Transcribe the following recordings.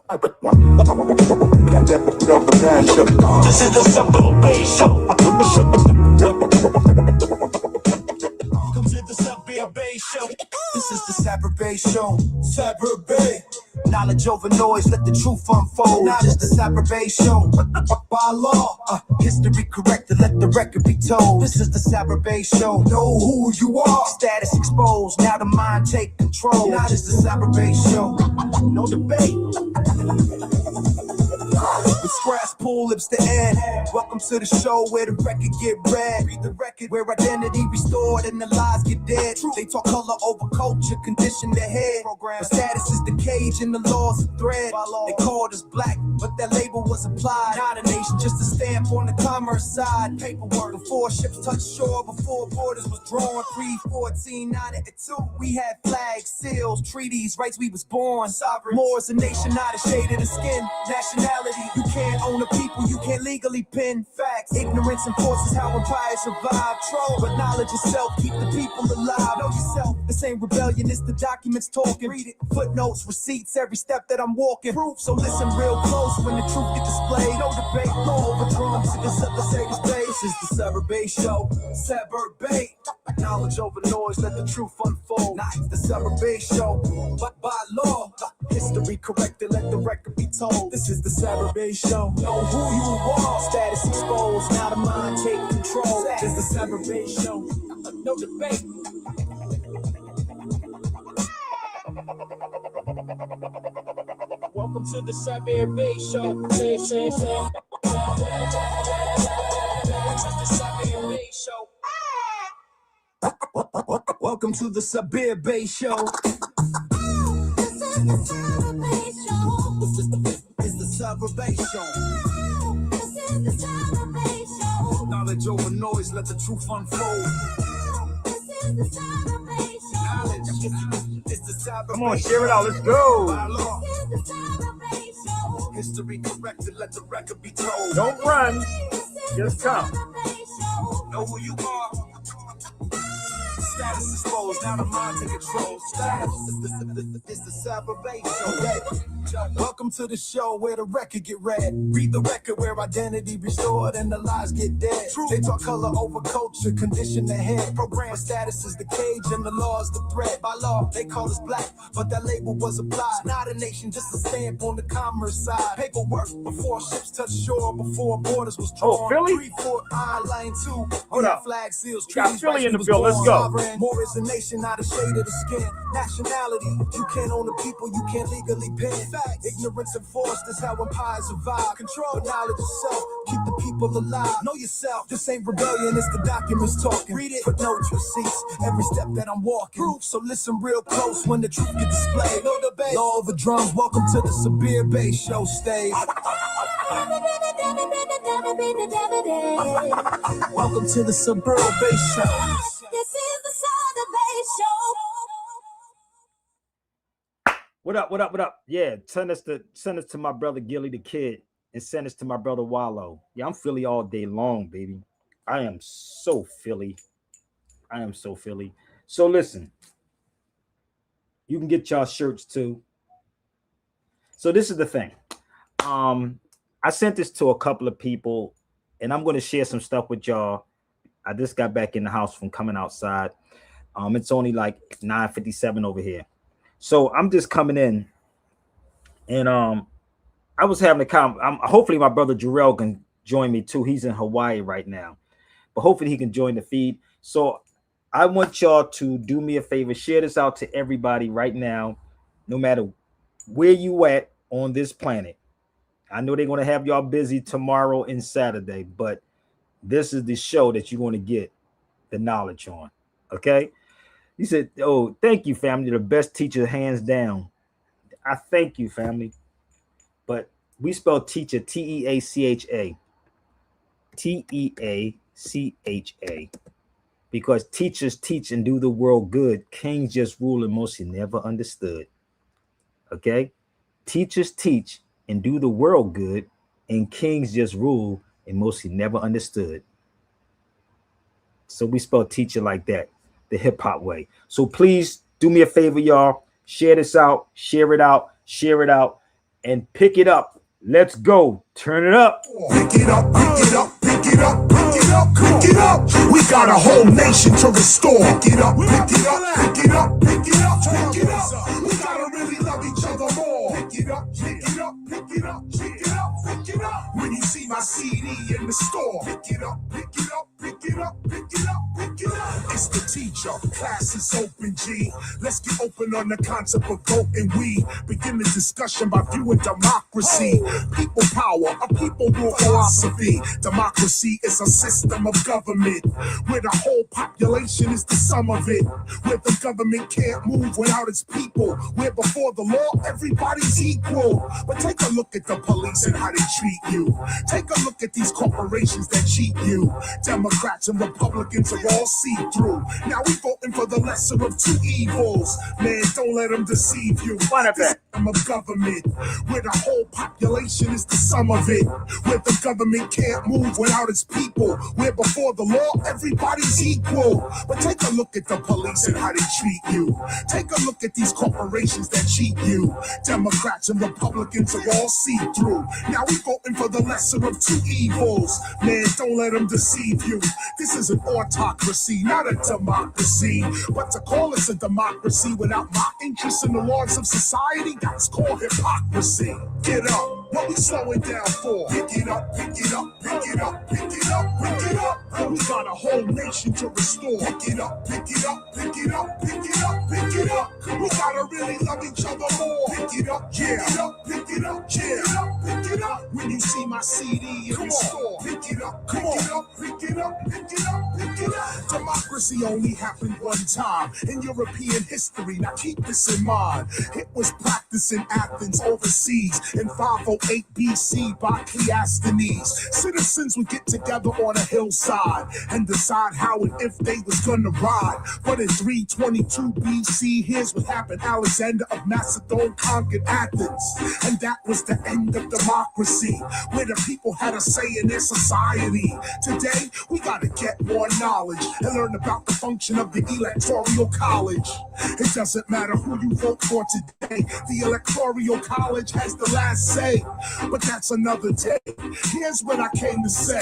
This is the Sabir Bey Show. Welcome to the Sabir Bey Show. This is the Sabir Bey Show. Sabir Bey. Knowledge over noise, let the truth unfold. Now this the Sabir Bey Show. By law, history corrected, let the record be told. This is the Sabir Bey Show. Know who you are. Status exposed, now the mind take control. Now this the Sabir Bey Show. No debate. It's grass, pool, lips to end. Welcome to the show where the record get read. Read the record where identity restored and the lies get dead. They talk color over culture, condition their head. But status is the cage and the law's a thread. They called us black, but that label was applied. Not a nation, just a stamp on the commerce side. Paperwork before ships touched shore, before borders was drawn. 314, 982. We had flags, seals, treaties, rights we was born. Sovereign. More is a nation, not a shade of the skin. Nationality. You can't own a people, you can't legally pin facts. Ignorance enforces how empires survive. Troll, but knowledge itself keep the people alive. Know yourself, this ain't rebellion, it's the documents talking. Read it, footnotes, receipts, every step that I'm walking. Proof, so listen real close when the truth gets displayed. No debate, no overdrawn. This is the Sabir Bey Show. Sabir Bey. Knowledge over noise, let the truth unfold. Nah, it's the Sabir Bey Show. But by law, history corrected, let the record be told. This is the Sabir Bey Show. Know who you are. Status exposed, now the mind take control. This is the Sabir Bey Show. No debate. Welcome to the Sabir Bey Show. Say. Welcome to the Sabir Bey Show. This is the Sabir Bey Show. This is the Sabir Bey Show. This is the Sabir Bey Show. Knowledge over noise, let the truth unfold. This is the Sabir Bey Show. Knowledge, it's the Sabir Come on, Bey share it Show. out. Let's go. By law, This is the Sabir Bey Show. history corrected, let the record be told. Don't run. This is Just the come. Sabir Bey Show. Know who you are. Status exposed, now the mind to control. Status is the Sabir Bey Show. Welcome to the show where the record get read. Read the record where identity restored and the lies get dead. They talk color over culture, condition the head. Program status is the cage and the law is the thread. By law, they call us black, but that label was applied. Not a nation, just a stamp on the commerce side. Paperwork before ships touched shore, before borders was drawn. Philly? 3, 4, line 2. Hold up. Flag seals, We got treaties, Philly rights in the we was bill. Let's born. go. Sovereign. More is a nation, not a shade of the skin. Nationality, you can't own a people, you can't legally pin. Facts. Ignorance enforced is how empires survive. Control knowledge yourself, keep the people alive. Know yourself, this ain't rebellion, it's the documents talking. Read it, footnotes, receipts, every step that I'm walking. Proof, so listen real close when the truth gets displayed. No debate, law over drums, welcome to the Sabir Bey Show stage. Welcome to the Sabir Bey Show. This is the Sabir Bey Show. What up? Yeah, send us to my brother Gilly the Kid and send us to my brother Wallow. Yeah, I'm Philly all day long, baby. I am so Philly. So listen, you can get y'all shirts too. So this is the thing. I sent this to a couple of people, and I'm going to share some stuff with y'all. I just got back in the house from coming outside. It's only like 9:57 over here. So I'm just coming in, and I was having a comment. Hopefully my brother Jarrell can join me too. He's in Hawaii right now, but hopefully he can join the feed. So I want y'all to do me a favor, share this out to everybody right now, no matter where you at on this planet. I know they're going to have y'all busy tomorrow and Saturday, but this is the show that you're going to get the knowledge on. Okay. He said, oh, thank you, family. The best teacher, hands down. I thank you, family. But we spell teacher T-E-A-C-H-A. T-E-A-C-H-A. Because teachers teach and do the world good. Kings just rule and mostly never understood. Okay? Teachers teach and do the world good, and kings just rule and mostly never understood. So we spell teacher like that, the hip hop way. So please do me a favor, y'all. Share this out, share it out, and pick it up. Let's go. Turn it up. Pick it up, pick it up, pick it up, pick it up, pick it up. We got a whole nation to restore. Pick it up, pick it up, pick it up, pick it up, pick it up. We gotta really love each other more. Pick it up, pick it up, pick it up, pick it up, pick it up. When you see my CD in the store, pick it up, pick it up, pick it up, pick it up, pick it up. It's the teacher, class is open, G. Let's get open on the concept of voting. We begin the discussion by viewing democracy. People power, a people rule philosophy. Democracy is a system of government where the whole population is the sum of it. Where the government can't move without its people. Where before the law, everybody's equal. But take a look at the police and how they treat you. Take a look at these corporations that cheat you. Democrats and Republicans are all see-through. Now we voting for the lesser of two evils. Man, don't let them deceive you. This system of government where the whole population is the sum of it. Where the government can't move without its people. Where before the law, everybody's equal. But take a look at the police and how they treat you. Take a look at these corporations that cheat you. Democrats and Republicans are all see-through. Now we voting for the lesser of two evils. Man, don't let them deceive you. This is an autocracy, not a democracy. But to call this a democracy without my interest in the laws of society, that's called hypocrisy. Get up, what we slowing down for? Pick it up, pick it up, pick it up, pick it up, pick it up. We got a whole nation to restore. Pick it up, pick it up, pick it up, pick it up, pick it up. We gotta really love each other more. Pick it up, yeah, pick it up, pick it up, yeah, pick it up. When you see my CD in the store, pick it up, pick it up, pick it up, pick it up, pick it up. Democracy only happened one time in European history. Now keep this in mind. It was practiced in Athens overseas in 508 BC by Cleisthenes. Citizens would get together on a hillside and decide how and if they was gonna ride. But in 322 BC, here's what happened. Alexander of Macedon conquered Athens, and that was the end of democracy, where the people had a say in their society. Today, we gotta get more knowledge and learn about the function of the electoral college. It doesn't matter who you vote for today, the electoral college has the last say. But that's another day. Here's what I came to say.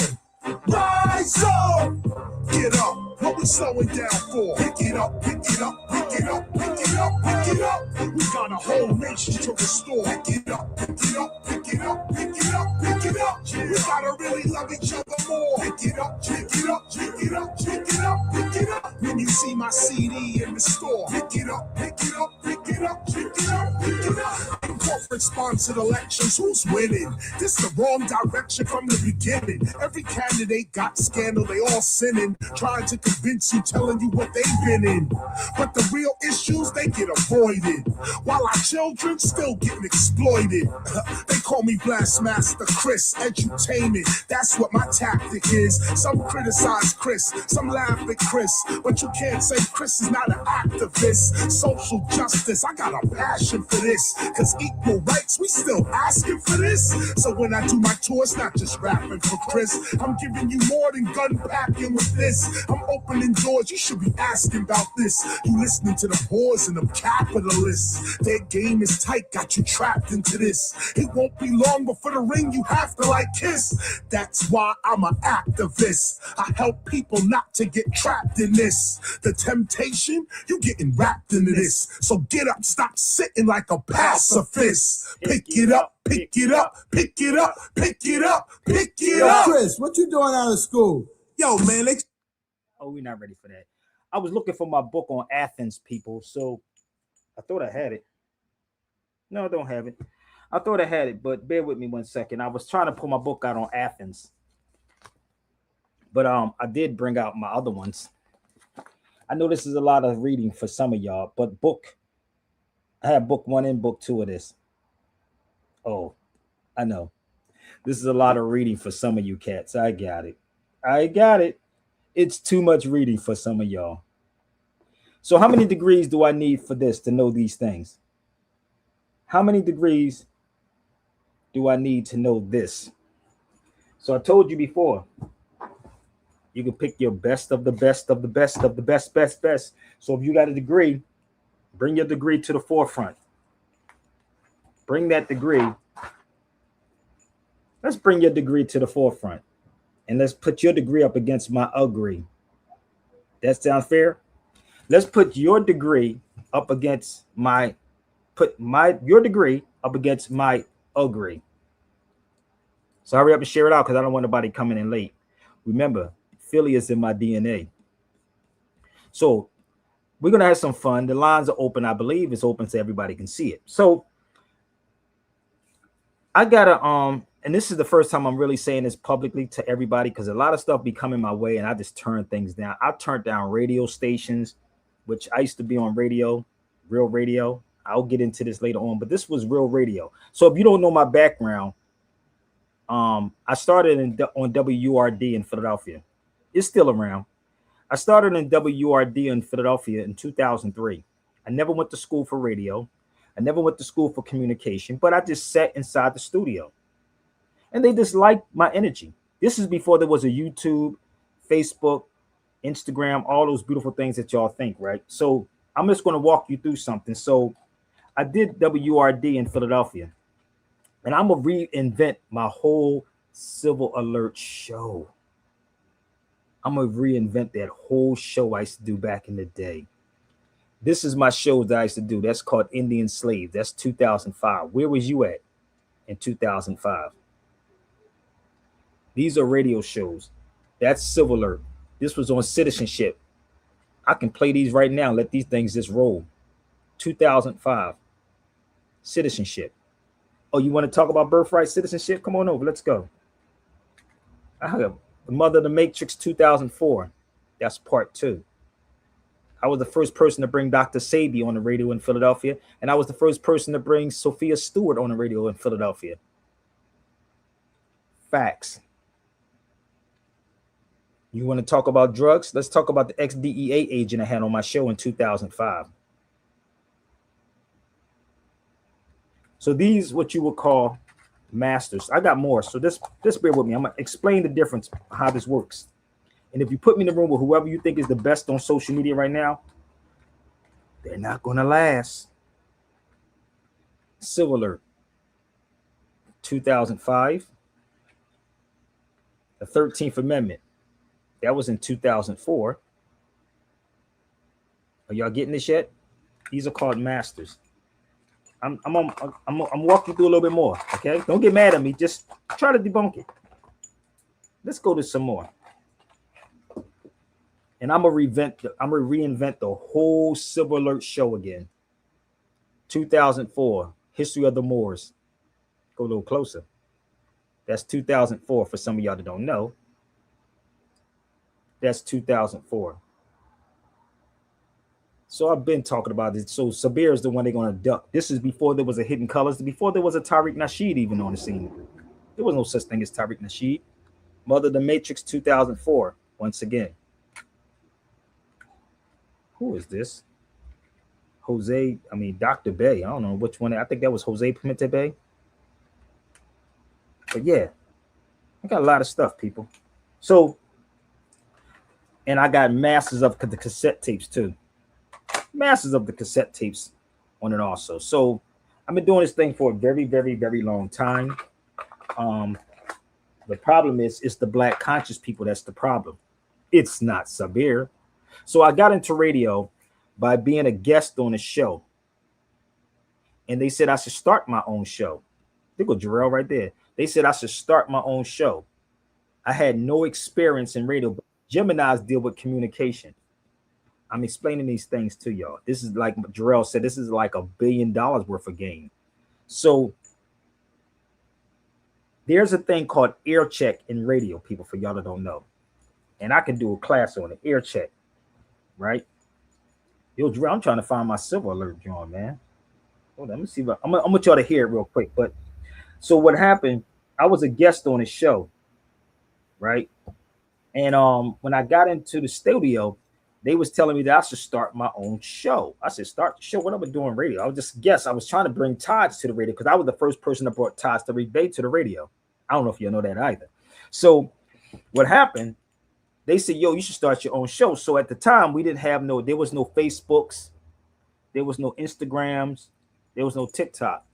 Rise up! Get up! What we slowing down for? Pick it up, pick it up, pick it up, pick it up, pick it up. We got a whole nation to restore. Pick it up, pick it up, pick it up, pick it up, pick it up. We gotta really love each other more. Pick it up, pick it up, pick it up, pick it up, pick it up. When you see my CD in the store, pick it up, pick it up, pick it up, pick it up, pick it up. In corporate sponsored elections, who's winning? This the wrong direction from the beginning. Every candidate got scandal, they all sinning, trying to convince you, telling you what they've been in. But the real issues, they get avoided, while our children still getting exploited. They call me Blastmaster Chris, edutainment, that's what my tactic is. Some criticize Chris, some laugh at Chris, but you can't say Chris is not an activist. Social justice, I got a passion for this, cause equal rights, we still asking for this. So when I do my tour, it's not just rapping for Chris, I'm giving you more than gun packing with this. I'm opening doors, you should be asking about this. You listening to the whores and them capitalists. Their game is tight, got you trapped into this. It won't be long before the ring you have to like kiss. That's why I'm an activist. I help people not to get trapped in this. The temptation, you getting wrapped into this. So get up, stop sitting like a pacifist. Pick it up, pick it up, pick it up, pick it up, pick it up. Chris, what you doing out of school? Yo, man, Oh, we're not ready for that. I was looking for my book on Athens, people, so I thought I had it. No, I don't have it. I thought I had it, but bear with me 1 second. I was trying to pull my book out on Athens, but I did bring out my other ones. I know this is a lot of reading for some of y'all, but I have book 1 and book 2 of this. Oh, I know. This is a lot of reading for some of you cats. I got it. I got it. It's too much reading for some of y'all. So how many degrees do I need for this to know these things? How many degrees do I need to know this? So I told you before, you can pick your best of the best of the best of the best, best. So if you got a degree, bring your degree to the forefront. Bring that degree Let's bring your degree to the forefront, and let's put your degree up against my agree. That sounds fair. Let's put your degree up against my put my your degree up against my agree. So hurry up and share it out because I don't want nobody coming in late. Remember, Philly is in my DNA. So we're gonna have some fun. The lines are open, I believe. It's open so everybody can see it. So I gotta and this is the first time I'm really saying this publicly to everybody because a lot of stuff be coming my way and I just turn things down. I turned down radio stations, which I used to be on radio, real radio. I'll get into this later on, but this was real radio. So if you don't know my background, I started on WURD in Philadelphia. It's still around. I started in WURD in Philadelphia in 2003. I never went to school for radio. I never went to school for communication, but I just sat inside the studio. And they just liked my energy. This is before there was a YouTube, Facebook, Instagram, all those beautiful things that y'all think, right? So I'm just going to walk you through something. So I did WURD in Philadelphia, and I'm going to reinvent my whole civil alert show. I'm going to reinvent that whole show I used to do back in the day. This is my shows that I used to do. That's called Indian Slave. That's 2005. Where was you at in 2005? These are radio shows. That's Civil Alert. This was on citizenship. I can play these right now. Let these things just roll. 2005. Citizenship. Oh, you want to talk about birthright citizenship? Come on over. Let's go. I have The Mother of the Matrix 2004. That's part 2. I was the first person to bring Dr. S.M.E on the radio in Philadelphia, and I was the first person to bring Sophia Stewart on the radio in Philadelphia. Facts. You want to talk about drugs? Let's talk about the ex-DEA agent I had on my show in 2005. So these what you would call masters. I got more, so just bear with me. I'm gonna explain the difference, how this works. And if you put me in the room with whoever you think is the best on social media right now, they're not gonna last. Civil Alert, 2005. The 13th Amendment, that was in 2004. Are y'all getting this yet? These are called masters. I'm walking through a little bit more. Okay, don't get mad at me. Just try to debunk it. Let's go to some more. And I'm gonna reinvent the whole Civil Alert show again. 2004, History of the Moors. Go a little closer. That's 2004 for some of y'all that don't know. That's 2004. So I've been talking about this. So Sabir is the one they're going to duck. This is before there was a Hidden Colors. Before there was a Tariq Nasheed even on the scene. There was no such thing as Tariq Nasheed. Mother of the Matrix 2004. Once again. Who is this? Dr. Bey. I don't know which one. I think that was Jose Pimentel Bey. But yeah, I got a lot of stuff, people. So, and I got masses of the cassette tapes too. Masses of the cassette tapes on it also. So I've been doing this thing for a very, very, very long time. The problem is it's the black conscious people that's the problem. It's not Sabir. So I got into radio by being a guest on a show. And they said I should start my own show. There go Jarrell right there. They said I should start my own show. I had no experience in radio. Gemini's deal with communication. I'm explaining these things to y'all. This is like Jarrell said, this is like $1 billion worth of game. So there's a thing called ear check in radio, people, for y'all that don't know. And I can do a class on it, ear check, right? Yo, Jarrell, I'm trying to find my Civil Alert, John, man. Hold on, let me see. I'm gonna want y'all to hear it real quick. But so what happened, I was a guest on a show, right? And when I got into the studio, they was telling me that I should start my own show. I said, start the show. What am I doing radio? I was just guess. I was trying to bring Taj to the radio because I was the first person that brought Taj Sabir Bey to the radio. I don't know if you know that either. So what happened, they said, yo, you should start your own show. So at the time, there was no Facebooks, there was no Instagrams, there was no TikTok.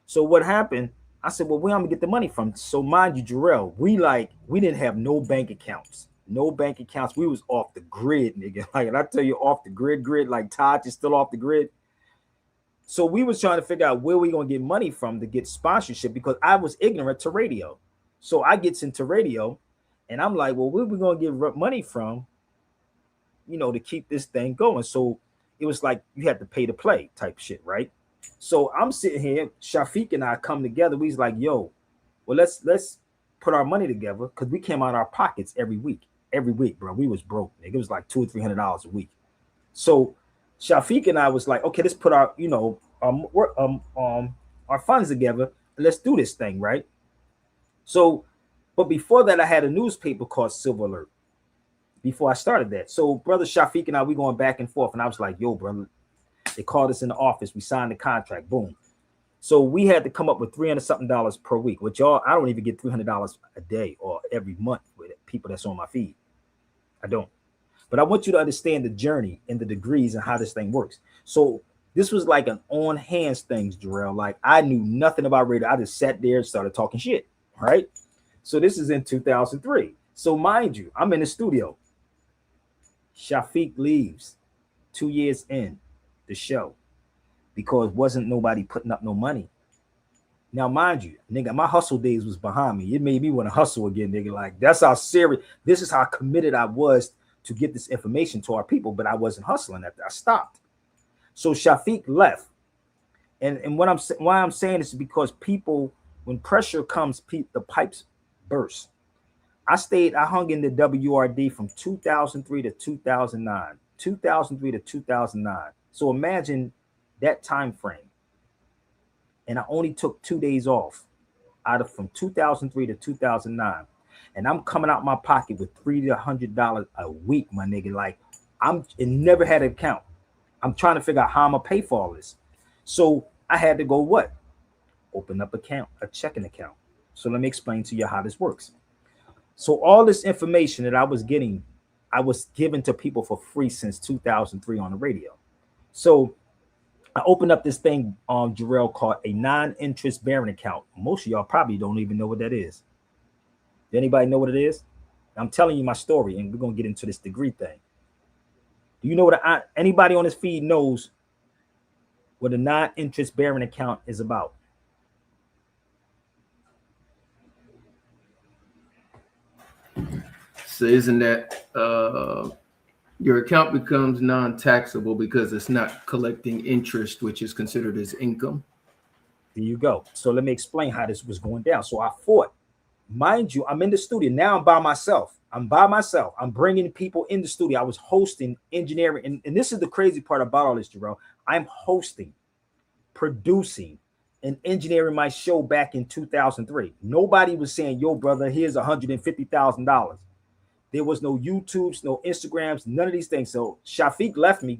So what happened, I said, well, where I'm gonna get the money from? So mind you, Jarrell, we didn't have no bank accounts. No bank accounts. We was off the grid, nigga. Like, and I tell you, off the grid, like Todd is still off the grid. So we was trying to figure out where we gonna get money from to get sponsorship because I was ignorant to radio. So I gets into radio, and I'm like, well, where we gonna get money from, to keep this thing going? So it was like you had to pay to play type shit, right? So I'm sitting here, Shafiq and I come together. We's like, yo, well, let's put our money together because we came out of our pockets every week. Every week, bro. We was broke. Nigga. It was like $200 or $300 a week. So Shafiq and I was like, okay, let's put our, our funds together and let's do this thing, right? So, but before that, I had a newspaper called Silver Alert. Before I started that, so brother Shafiq and I, we going back and forth, and I was like, yo, brother, they called us in the office. We signed the contract. Boom. So we had to come up with $300 something per week, which y'all, I don't even get $300 a day or every month with people that's on my feed. I don't. But I want you to understand the journey and the degrees and how this thing works. So this was like an on hands thing, Jarrell. Like I knew nothing about radio. I just sat there and started talking shit. Right. So this is in 2003. So mind you, I'm in the studio. Shafiq leaves 2 years in the show because wasn't nobody putting up no money. Now, mind you, nigga, my hustle days was behind me. It made me want to hustle again, nigga. Like that's how serious. This is how committed I was to get this information to our people, but I wasn't hustling after I stopped. So Shafiq left, and why I'm saying this is because people, when pressure comes, the pipes burst. I hung in the WRD from 2003 to 2009, 2003 to 2009. So imagine that time frame. And I only took 2 days off from 2003 to 2009. And I'm coming out my pocket with $300 to $100 a week, my nigga. Like it never had an account. I'm trying to figure out how I'm gonna pay for all this. So I had to go what? Open up a checking account. So let me explain to you how this works. So all this information that I was getting, I was given to people for free since 2003 on the radio. So I opened up this thing on Jarrell called a non-interest bearing account. Most of y'all probably don't even know what that is. Does anybody know what it is? I'm telling you my story, and we're gonna get into this degree thing. Do you know what anybody on this feed knows what a non-interest bearing account is about? So isn't that your account becomes non-taxable because it's not collecting interest, which is considered as income? There you go. So let me explain how this was going down. So I fought. Mind you, I'm in the studio. Now I'm by myself. I'm bringing people in the studio. I was hosting, engineering. And this is the crazy part about all this, Jerome. I'm hosting, producing, and engineering my show back in 2003. Nobody was saying, yo, brother, here's $150,000. There was no YouTubes, no Instagrams, none of these things. So Shafiq left me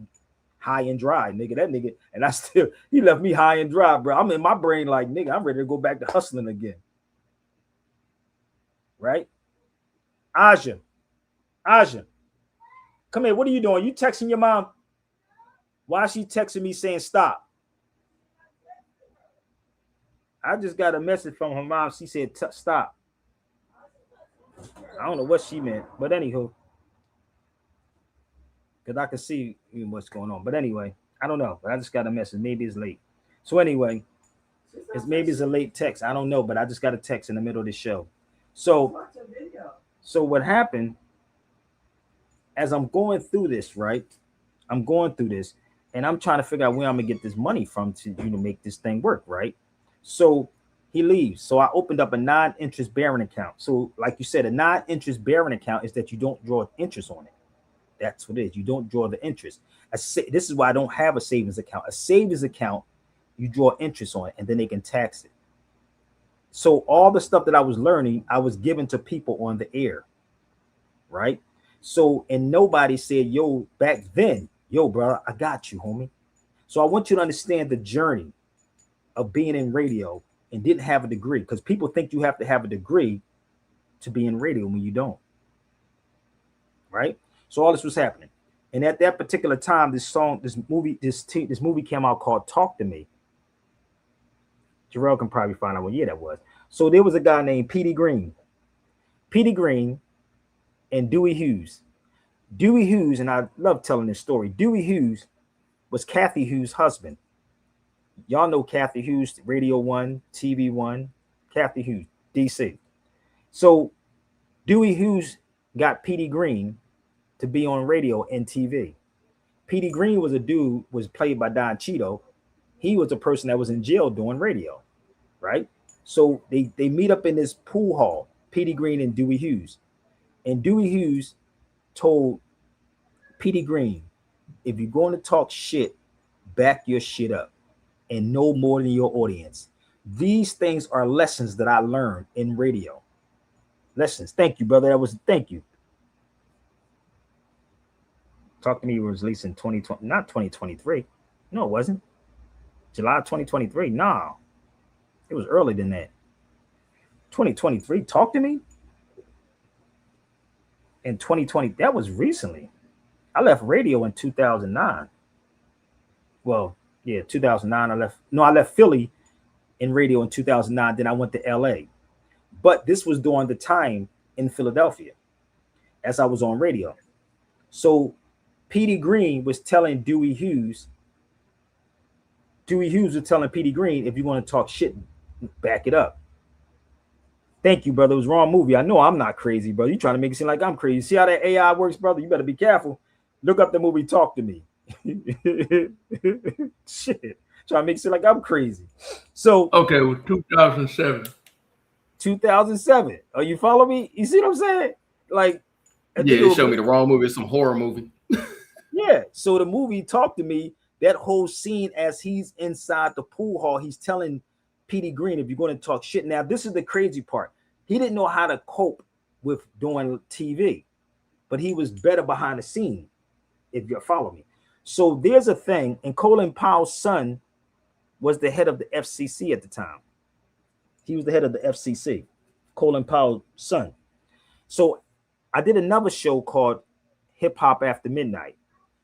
high and dry, nigga. That nigga, and he left me high and dry, bro. I'm in my brain like, nigga, I'm ready to go back to hustling again. Right? Aja, come here. What are you doing? You texting your mom? Why is she texting me saying stop? I just got a message from her mom. She said stop. I don't know what she meant, but anywho, because I can see what's going on. But anyway, I don't know. But I just got a message. Maybe it's late. So anyway, maybe it's a late text. I don't know, but I just got a text in the middle of the show. So what happened as I'm going through this, right? I'm going through this, and I'm trying to figure out where I'm gonna get this money from to make this thing work, right? So he leaves. So I opened up a non-interest bearing account. So, like you said, a non-interest bearing account is that you don't draw interest on it. That's what it is. You don't draw the interest. This is why I don't have a savings account. A savings account, you draw interest on it, and then they can tax it. So all the stuff that I was learning, I was giving to people on the air, right? So, and nobody said, yo, back then, yo, bro, I got you, homie. So I want you to understand the journey of being in radio and didn't have a degree, because people think you have to have a degree to be in radio when you don't, right? So all this was happening. And at that particular time, this movie came out called Talk to Me. Jarrell can probably find out what year that was. So there was a guy named Petey Green, and Dewey Hughes. Dewey Hughes, and I love telling this story. Dewey Hughes was Kathy Hughes' husband. Y'all know Kathy Hughes, Radio One, TV One, Kathy Hughes, DC. So Dewey Hughes got Petey Green to be on radio and TV. Petey Green was a dude, was played by Don Cheeto. He was a person that was in jail doing radio, right? So they meet up in this pool hall, Petey Green and Dewey Hughes. And Dewey Hughes told Petey Green, if you're going to talk shit, back your shit up and know more than your audience. These things are lessons that I learned in radio. Lessons. Thank you, brother. Thank you. Talk to Me was released in 2020, not 2023. No, it wasn't. July 2023. No, it was earlier than that. 2023. Talk to Me in 2020. That was recently. I left radio in 2009. Well, yeah, 2009. I left Philly in radio in 2009. Then I went to LA. But this was during the time in Philadelphia as I was on radio. So Petey Green was telling Dewey Hughes was telling Petey Green, if you want to talk shit, back it up. Thank you, brother. It was wrong movie. I know I'm not crazy, brother. You trying to make it seem like I'm crazy. See how that AI works, brother? You better be careful. Look up the movie Talk to Me. Shit. Trying to make it seem like I'm crazy. So okay, well, 2007. 2007. Oh, you follow me? You see what I'm saying? Like, yeah, it showed me the wrong movie. It's some horror movie. Yeah. So the movie Talk to Me, that whole scene as he's inside the pool hall, he's telling Petey Green, if you're going to talk shit. Now, this is the crazy part. He didn't know how to cope with doing TV, but he was better behind the scene, if you follow me. So there's a thing, and Colin Powell's son was the head of the FCC at the time. He was the head of the FCC, Colin Powell's son. So I did another show called Hip Hop After Midnight.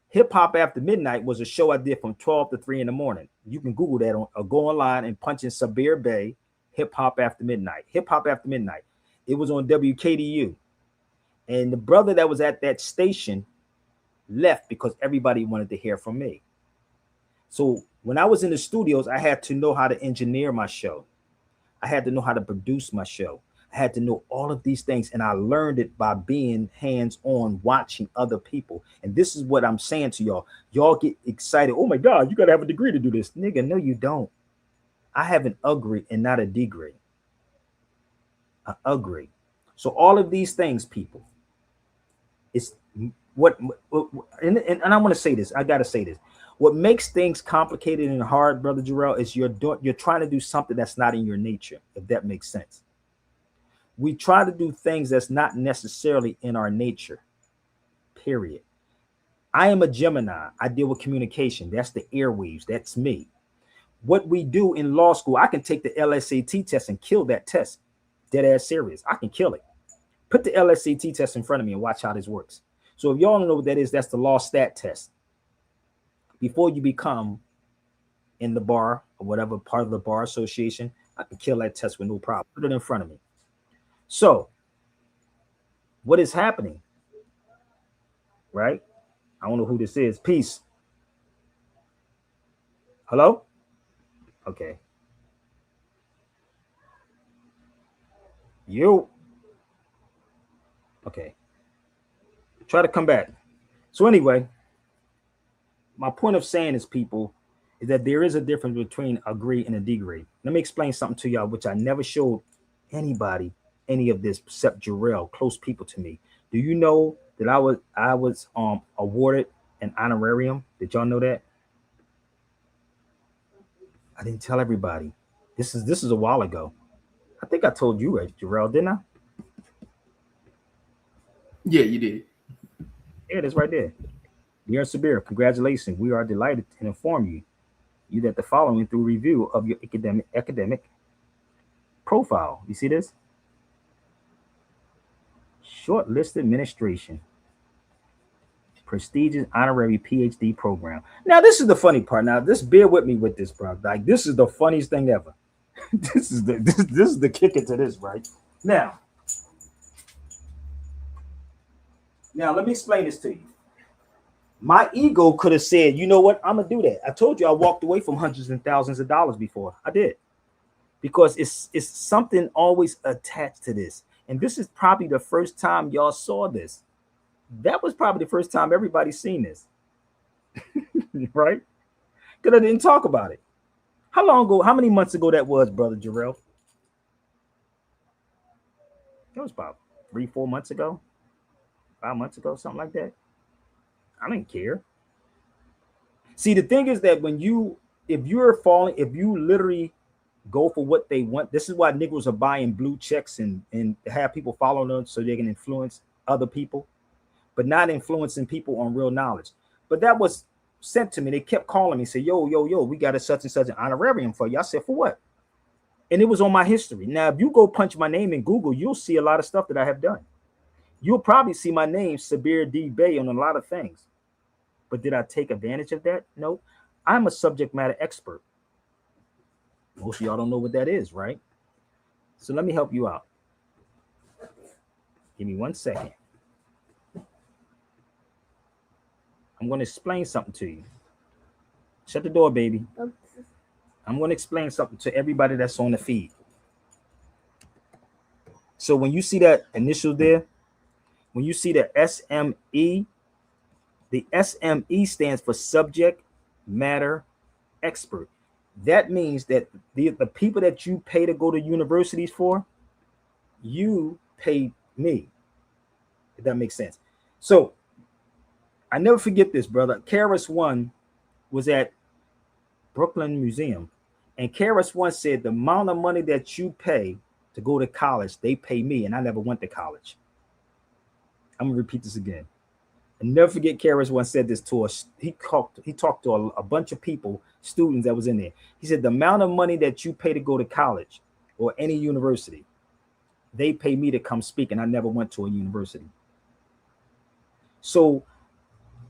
Hip Hop After Midnight was a show I did from 12 to 3 in the morning. You can Google that or go online and punch in Sabir Bey, Hip Hop After Midnight. Hip Hop After Midnight. It was on WKDU. And the brother that was at that station left because everybody wanted to hear from me. So when I was in the studios, I had to know how to engineer my show. I had to know how to produce my show. I had to know all of these things, and I learned it by being hands-on, watching other people. And this is what I'm saying to y'all. Y'all get excited. Oh my God, you gotta have a degree to do this. Nigga, no, you don't. I have an A-gree and not a D-gree. An A-gree. So all of these things, people, it's what and I want to say this. I gotta say this. What makes things complicated and hard, Brother Jarrell, is you're trying to do something that's not in your nature, if that makes sense. We try to do things that's not necessarily in our nature, period. I am a Gemini. I deal with communication. That's the airwaves. That's me. What we do in law school, I can take the LSAT test and kill that test. Dead ass serious. I can kill it. Put the LSAT test in front of me and watch how this works. So if y'all don't know what that is, that's the law stat test. Before you become in the bar or whatever part of the bar association, I can kill that test with no problem. Put it in front of me. So what is happening, right? I don't know who this is. Peace. Hello? Okay. You. Okay. Try to come back. So anyway, my point of saying is, people, is that there is a difference between a grade and a degree. Let me explain something to y'all, which I never showed anybody any of this except Jarrell, close people to me. Do you know that I was awarded an honorarium? Did y'all know that? I didn't tell everybody. This is a while ago. I think I told you, Jarrell, didn't I? Yeah, you did. Yeah, it is right there. Dear Sabir, congratulations. We are delighted to inform you that the following through review of your academic profile. You see this? Shortlisted administration. Prestigious honorary PhD program. Now, this is the funny part. Now, bear with me with this, bro. Like, this is the funniest thing ever. this is the kicker to this, right? Now let me explain this to you. My ego could have said, you know what, I'm gonna do that. I told you I walked away from hundreds and thousands of dollars before. I did. Because it's something always attached to this. And this is probably the first time y'all saw this. That was probably the first time everybody's seen this. Right? Because I didn't talk about it. How long ago, how many months ago that was, Brother Jarrell? That was about 3-4 months ago, 5 months ago, something like that. I didn't care. See, the thing is that if you literally go for what they want, this is why Negroes are buying blue checks and have people follow them so they can influence other people, but not influencing people on real knowledge. But that was sent to me. They kept calling me, say, yo, we got a such and such an honorarium for you. I said, for what? And it was on my history. Now, if you go punch my name in Google, you'll see a lot of stuff that I have done. You'll probably see my name, Sabir D. Bey, on a lot of things. But did I take advantage of that? No. I'm a subject matter expert. Most of y'all don't know what that is, right? So let me help you out. Give me 1 second. I'm going to explain something to you. Shut the door, baby. I'm going to explain something to everybody that's on the feed. So when you see that initial there, when you see the S.M.E, the S.M.E stands for subject matter expert. That means that the people that you pay to go to universities for, you pay me. If that makes sense. So I never forget this, brother. KRS-One was at Brooklyn Museum, and KRS-One said the amount of money that you pay to go to college, they pay me, and I never went to college. I'm gonna repeat this again. And never forget, KRS-One said this to us. He talked to a bunch of people, students that was in there. He said the amount of money that you pay to go to college or any university, they pay me to come speak, and I never went to a university. So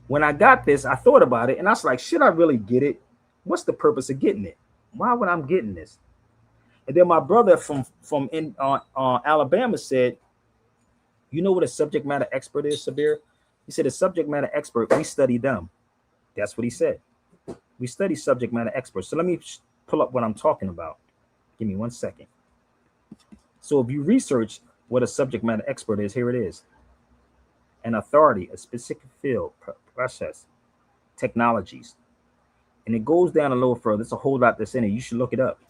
when I got this, I thought about it, and I was like, should I really get it? What's the purpose of getting it? Why would I getting this? And then my brother from Alabama said, you know what a subject matter expert is, Sabir? He said, a subject matter expert, we study them. That's what he said. We study subject matter experts. So let me pull up what I'm talking about. Give me 1 second. So if you research what a subject matter expert is, here it is. An authority, a specific field, process, technologies. And it goes down a little further. There's a whole lot that's in it. You should look it up.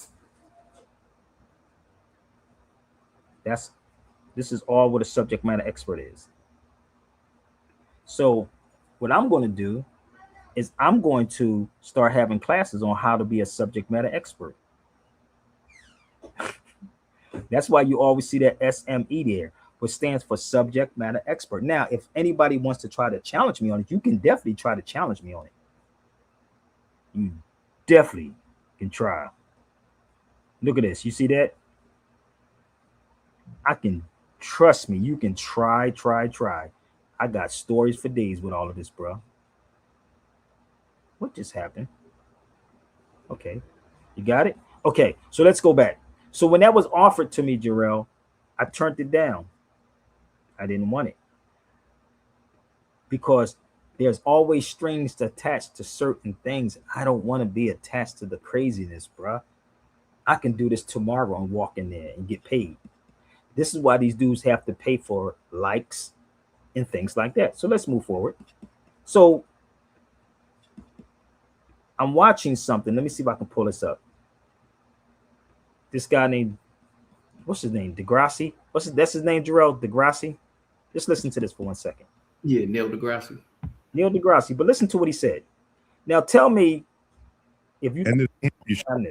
This is all what a subject matter expert is. So what I'm going to do is I'm going to start having classes on how to be a subject matter expert. That's why you always see that S.M.E there, which stands for subject matter expert. Now, if anybody wants to try to challenge me on it, you can definitely try to challenge me on it. You definitely can try. Look at this. You see that? I can, trust me, you can try. I got stories for days with all of this, bro. What just happened? Okay. You got it? Okay. So let's go back. So when that was offered to me, Jarrell, I turned it down. I didn't want it. Because there's always strings attached to certain things. I don't want to be attached to the craziness, bro. I can do this tomorrow and walk in there and get paid. This is why these dudes have to pay for likes and things like that. So let's move forward. So I'm watching something. Let me see if I can pull this up. This guy named, what's his name? De-gree? That's his name, Jarrell? De-gree? Just listen to this for 1 second. Yeah, Neil deGrasse. Neil deGrasse, but listen to what he said. Now tell me if you, and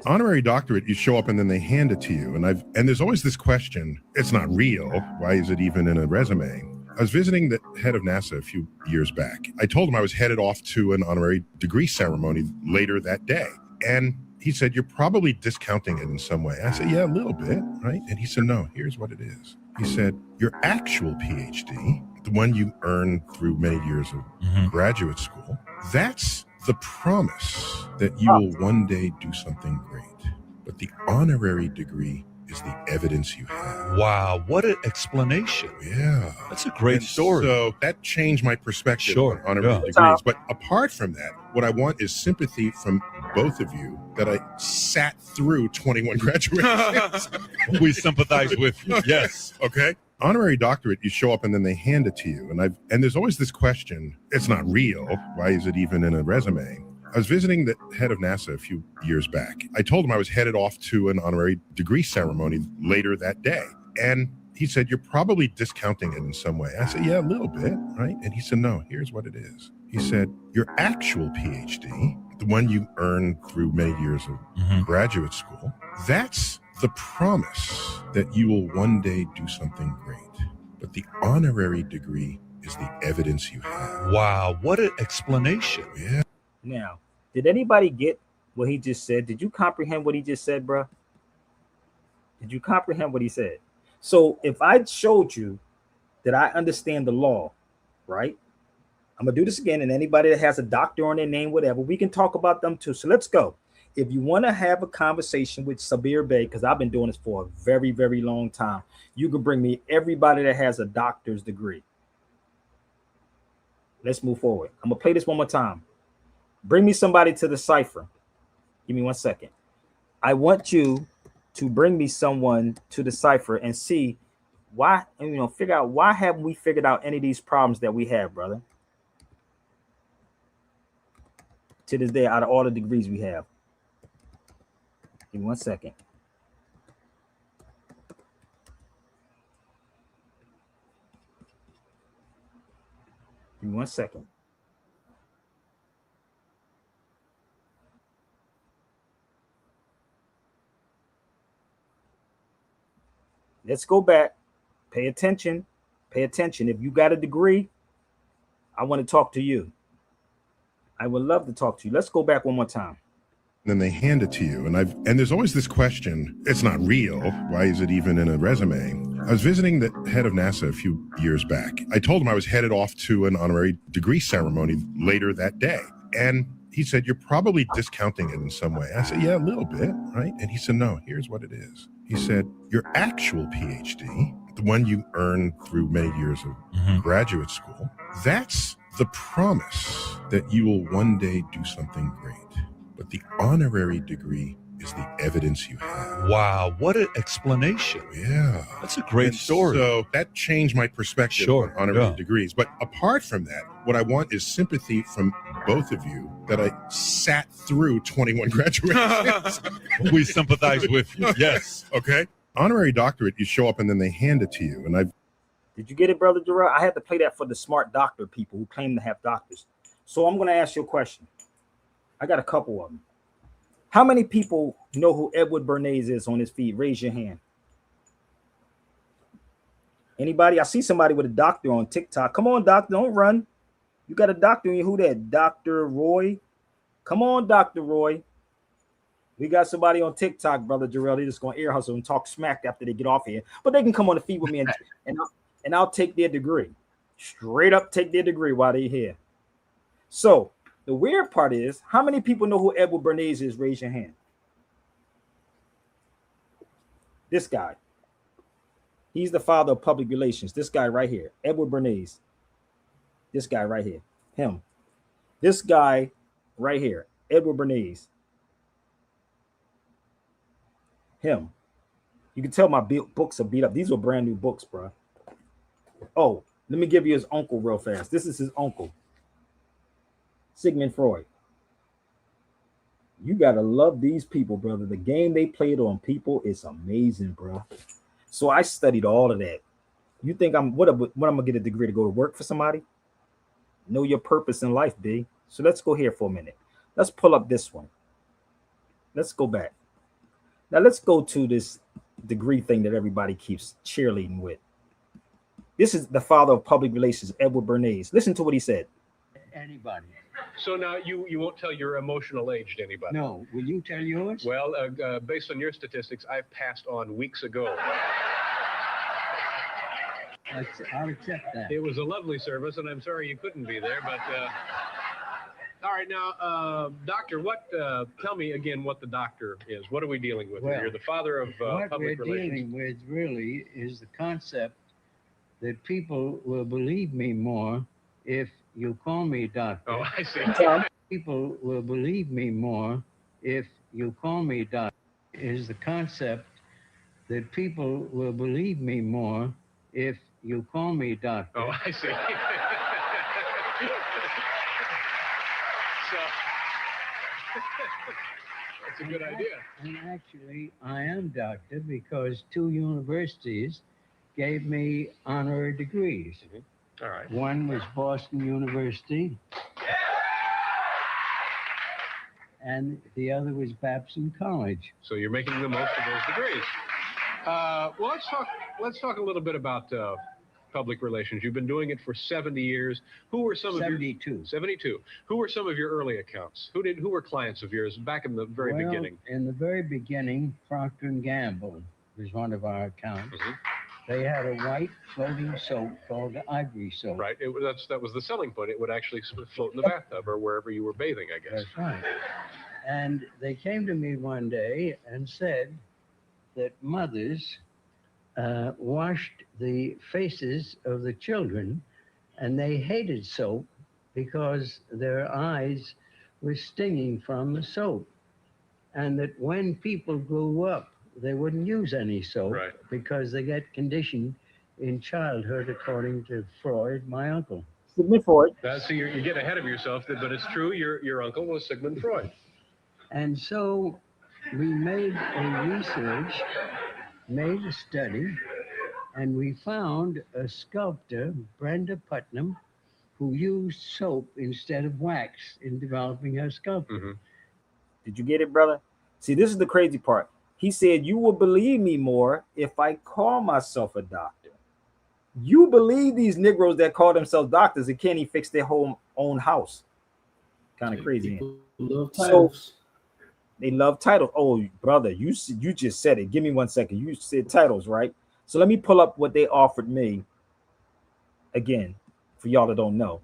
honorary doctorate, you show up and then they hand it to you. And there's always this question, it's not real. Why is it even in a resume? I was visiting the head of NASA a few years back. I told him I was headed off to an honorary degree ceremony later that day. And he said, you're probably discounting it in some way. I said, yeah, a little bit, right? And he said, no, here's what it is. He said, your actual PhD, the one you earned through many years of graduate school, that's the promise that you will one day do something great. but the honorary degree is the evidence you have. Wow, what an explanation. Yeah. That's a great And story. So that changed my perspective Sure, on honorary yeah. degrees. But apart from that, what I want is sympathy from both of you that I sat through 21 graduations. We sympathize with you. Yes. Okay. Honorary doctorate, you show up and then they hand it to you. And there's always this question, it's not real. Why is it even in a resume? I was visiting the head of NASA a few years back. I told him I was headed off to an honorary degree ceremony later that day. And he said, you're probably discounting it in some way. I said, yeah, a little bit, right? And he said, no, here's what it is. He said, your actual PhD, the one you earned through many years of graduate school, that's the promise that you will one day do something great. But the honorary degree is the evidence you have. Wow, what an explanation. Yeah. Now, did anybody get what he just said? Did you comprehend what he just said, bro? Did you comprehend what he said? So if I showed you that I understand the law, right? I'm gonna do this again, and anybody that has a doctor on their name, whatever, we can talk about them too. So let's go. If you want to have a conversation with Sabir Bey, because I've been doing this for a very, very long time, you can bring me everybody that has a doctor's degree. Let's move forward. I'm gonna play this one more time. Bring me somebody to the cipher. Give me 1 second. I want you to bring me someone to the cipher and see why, figure out why haven't we figured out any of these problems that we have, brother? To this day, out of all the degrees we have. Give me 1 second. Give me 1 second. Let's go back. Pay attention. Pay attention. If you got a degree, I want to talk to you. I would love to talk to you. Let's go back one more time. Then they hand it to you. And there's always this question, it's not real. Why is it even in a resume? I was visiting the head of NASA a few years back. I told him I was headed off to an honorary degree ceremony later that day. And he said, you're probably discounting it in some way. I said, yeah, a little bit, right? And he said, no, here's what it is. He said, your actual PhD, the one you earned through many years of graduate school, that's the promise that you will one day do something great. But the honorary degree is the evidence you have. Wow, what an explanation. Yeah. That's a great story. So that changed my perspective on honorary degrees. But apart from that, what I want is sympathy from both of you that I sat through 21 graduations. We sympathize with you. Yes. Okay. Honorary doctorate, you show up and then they hand it to you. And Did you get it, Brother Jarrell? I had to play that for the smart doctor people who claim to have doctors. So I'm going to ask you a question. I got a couple of them. How many people know who Edward Bernays is on his feed? Raise your hand. Anybody? I see somebody with a doctor on TikTok. Come on, doctor, don't run. You got a doctor in you. Who that? Dr. Roy? Come on, Dr. Roy. We got somebody on TikTok, Brother Jarrell. They're just going to ear hustle and talk smack after they get off here. But they can come on the feed with me and I'll take their degree. Straight up take their degree while they're here. So the weird part is, how many people know who Edward Bernays is? Raise your hand. This guy. He's the father of public relations. This guy right here, Edward Bernays. This guy right here, him. This guy right here, Edward Bernays. Him. You can tell my books are beat up. These were brand new books, bro. Oh, let me give you his uncle real fast. This is his uncle, Sigmund Freud. You gotta love these people, brother. The game they played on people is amazing, bro. So I studied all of that. You think I'm what I'm gonna get a degree to go to work for somebody? Know your purpose in life, B. So let's go here for a minute. Let's pull up this one. Let's go back. Now let's go to this degree thing that everybody keeps cheerleading with. This is the father of public relations, Edward Bernays. Listen to what he said. Anybody. So now you won't tell your emotional age to anybody? No. Will you tell yours? Well, based on your statistics, I passed on weeks ago. I'll accept that. It was a lovely service, and I'm sorry you couldn't be there, but All right, now, doctor, tell me again what the doctor is. What are we dealing with? Well, You're the father of what public we're relations. dealing with really is the concept that people will believe me more if you call me doctor. Oh, I see. People will believe me more if you call me doctor. Is the concept that people will believe me more if you call me doctor. Oh, I see. So, that's a good idea. And actually, I am doctor because 2 universities gave me honorary degrees. All right. One was Boston University, and the other was Babson College. So you're making the most of those degrees. Well, let's talk a little bit about public relations. You've been doing it for 70 years. Who were some of your 72? Who were some of your early accounts? Who were clients of yours back in the very beginning? In the very beginning, Procter & Gamble was one of our accounts. They had a white floating soap called Ivory soap. Right. That was the selling point. It would actually float in the bathtub or wherever you were bathing, I guess. That's right. And they came to me one day and said that mothers washed the faces of the children, and they hated soap because their eyes were stinging from the soap. And that when people grew up, they wouldn't use any soap because they get conditioned in childhood, according to Freud, my uncle. Sigmund Freud. So you get ahead of yourself, but it's true. Your uncle was Sigmund Freud. And so we made a research, made a study, and we found a sculptor, Brenda Putnam, who used soap instead of wax in developing her sculpture. Did you get it, brother? See, this is the crazy part. He said, you will believe me more if I call myself a doctor. You believe these Negroes that call themselves doctors and can't even fix their own house. Kind of crazy. People love titles. So, they love titles. Oh, brother, you just said it. Give me 1 second. You said titles, right? So let me pull up what they offered me. Again, for y'all that don't know,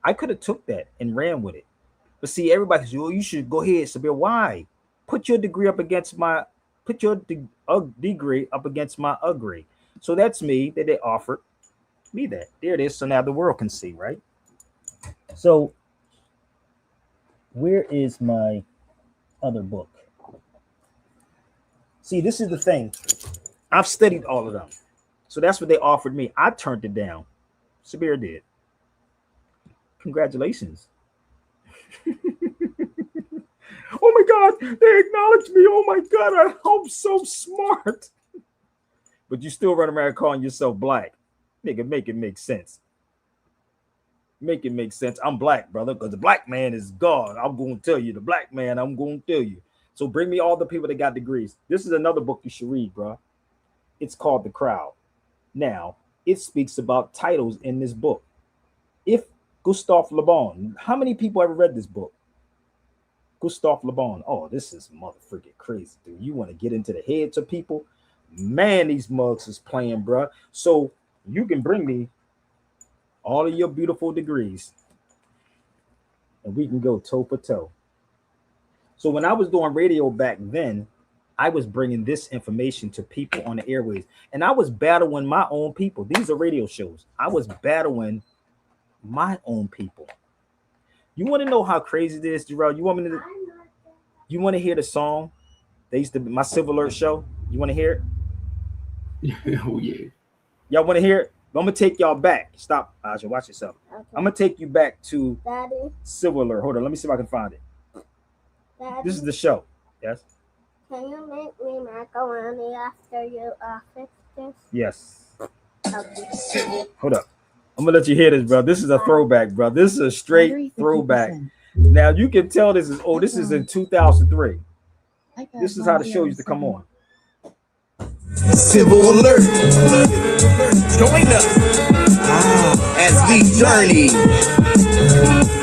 I could have took that and ran with it. But see, everybody says, oh, you should go ahead, Sabir. Why? Put your degree up against my degree up against my agree. So that's me that they offered me that. There it is. So now the world can see, right? So where is my other book? See, this is the thing. I've studied all of them. So that's what they offered me. I turned it down. Sabir did. Congratulations. Oh my God, they acknowledged me. Oh my God, I'm so smart. But you still run around calling yourself black. Nigga, make it make sense. Make it make sense. I'm black, brother, because the black man is God. I'm going to tell you. The black man, I'm going to tell you. So bring me all the people that got degrees. This is another book you should read, bro. It's called The Crowd. Now, it speaks about titles in this book. If Gustave Le Bon, how many people ever read this book? Gustave Le Bon. Oh, this is motherfucking crazy, dude. You want to get into the heads of people? Man, these mugs is playing, bro. So you can bring me all of your beautiful degrees and we can go toe for toe. So when I was doing radio back then, I was bringing this information to people on the airways, and I was battling my own people. These are radio shows. I was battling my own people. You want to know how crazy this is, Jarrell? You want to hear the song? They used to be my Civil Alert show. You want to hear it? Oh yeah. Y'all want to hear it? I'm gonna take y'all back. Stop, Aja. Watch yourself. Okay. I'm gonna take you back to Daddy. Civil Alert. Hold on. Let me see if I can find it. Daddy. This is the show. Yes. Can you make me macaroni after you fix this? Yes. Okay. Hold up. I'm gonna let you hear this, bro. This is a throwback, bro. This is a straight throwback. Now you can tell this is this is in 2003. This is how the show used to come on. Civil Alert. Join us as we journey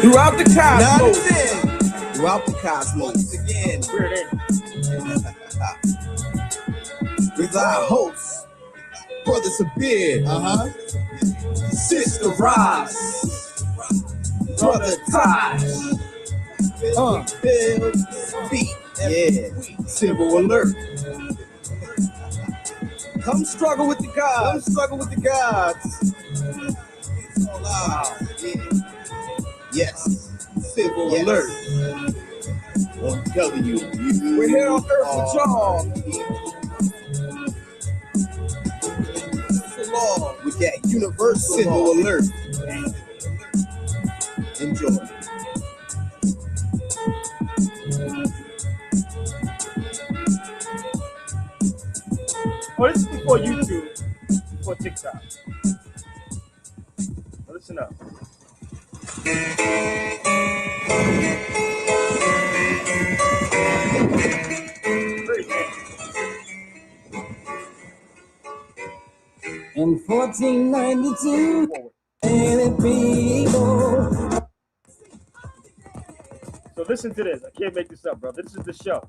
throughout the cosmos. Throughout the cosmos. Again, with our hosts, Brother Sabir, Sister Roz, Brother Taj, Beat. Yeah. Civil alert. Come struggle with the gods. Come struggle with the gods. It's all out. Yeah. Yes. Civil alert. On W. We're here on Earth with y'all. Law with that universal civil alert. Enjoy. Oh, this is before YouTube, before TikTok. Listen up. In 1492, So listen to this. I can't make this up, bro. This is the show.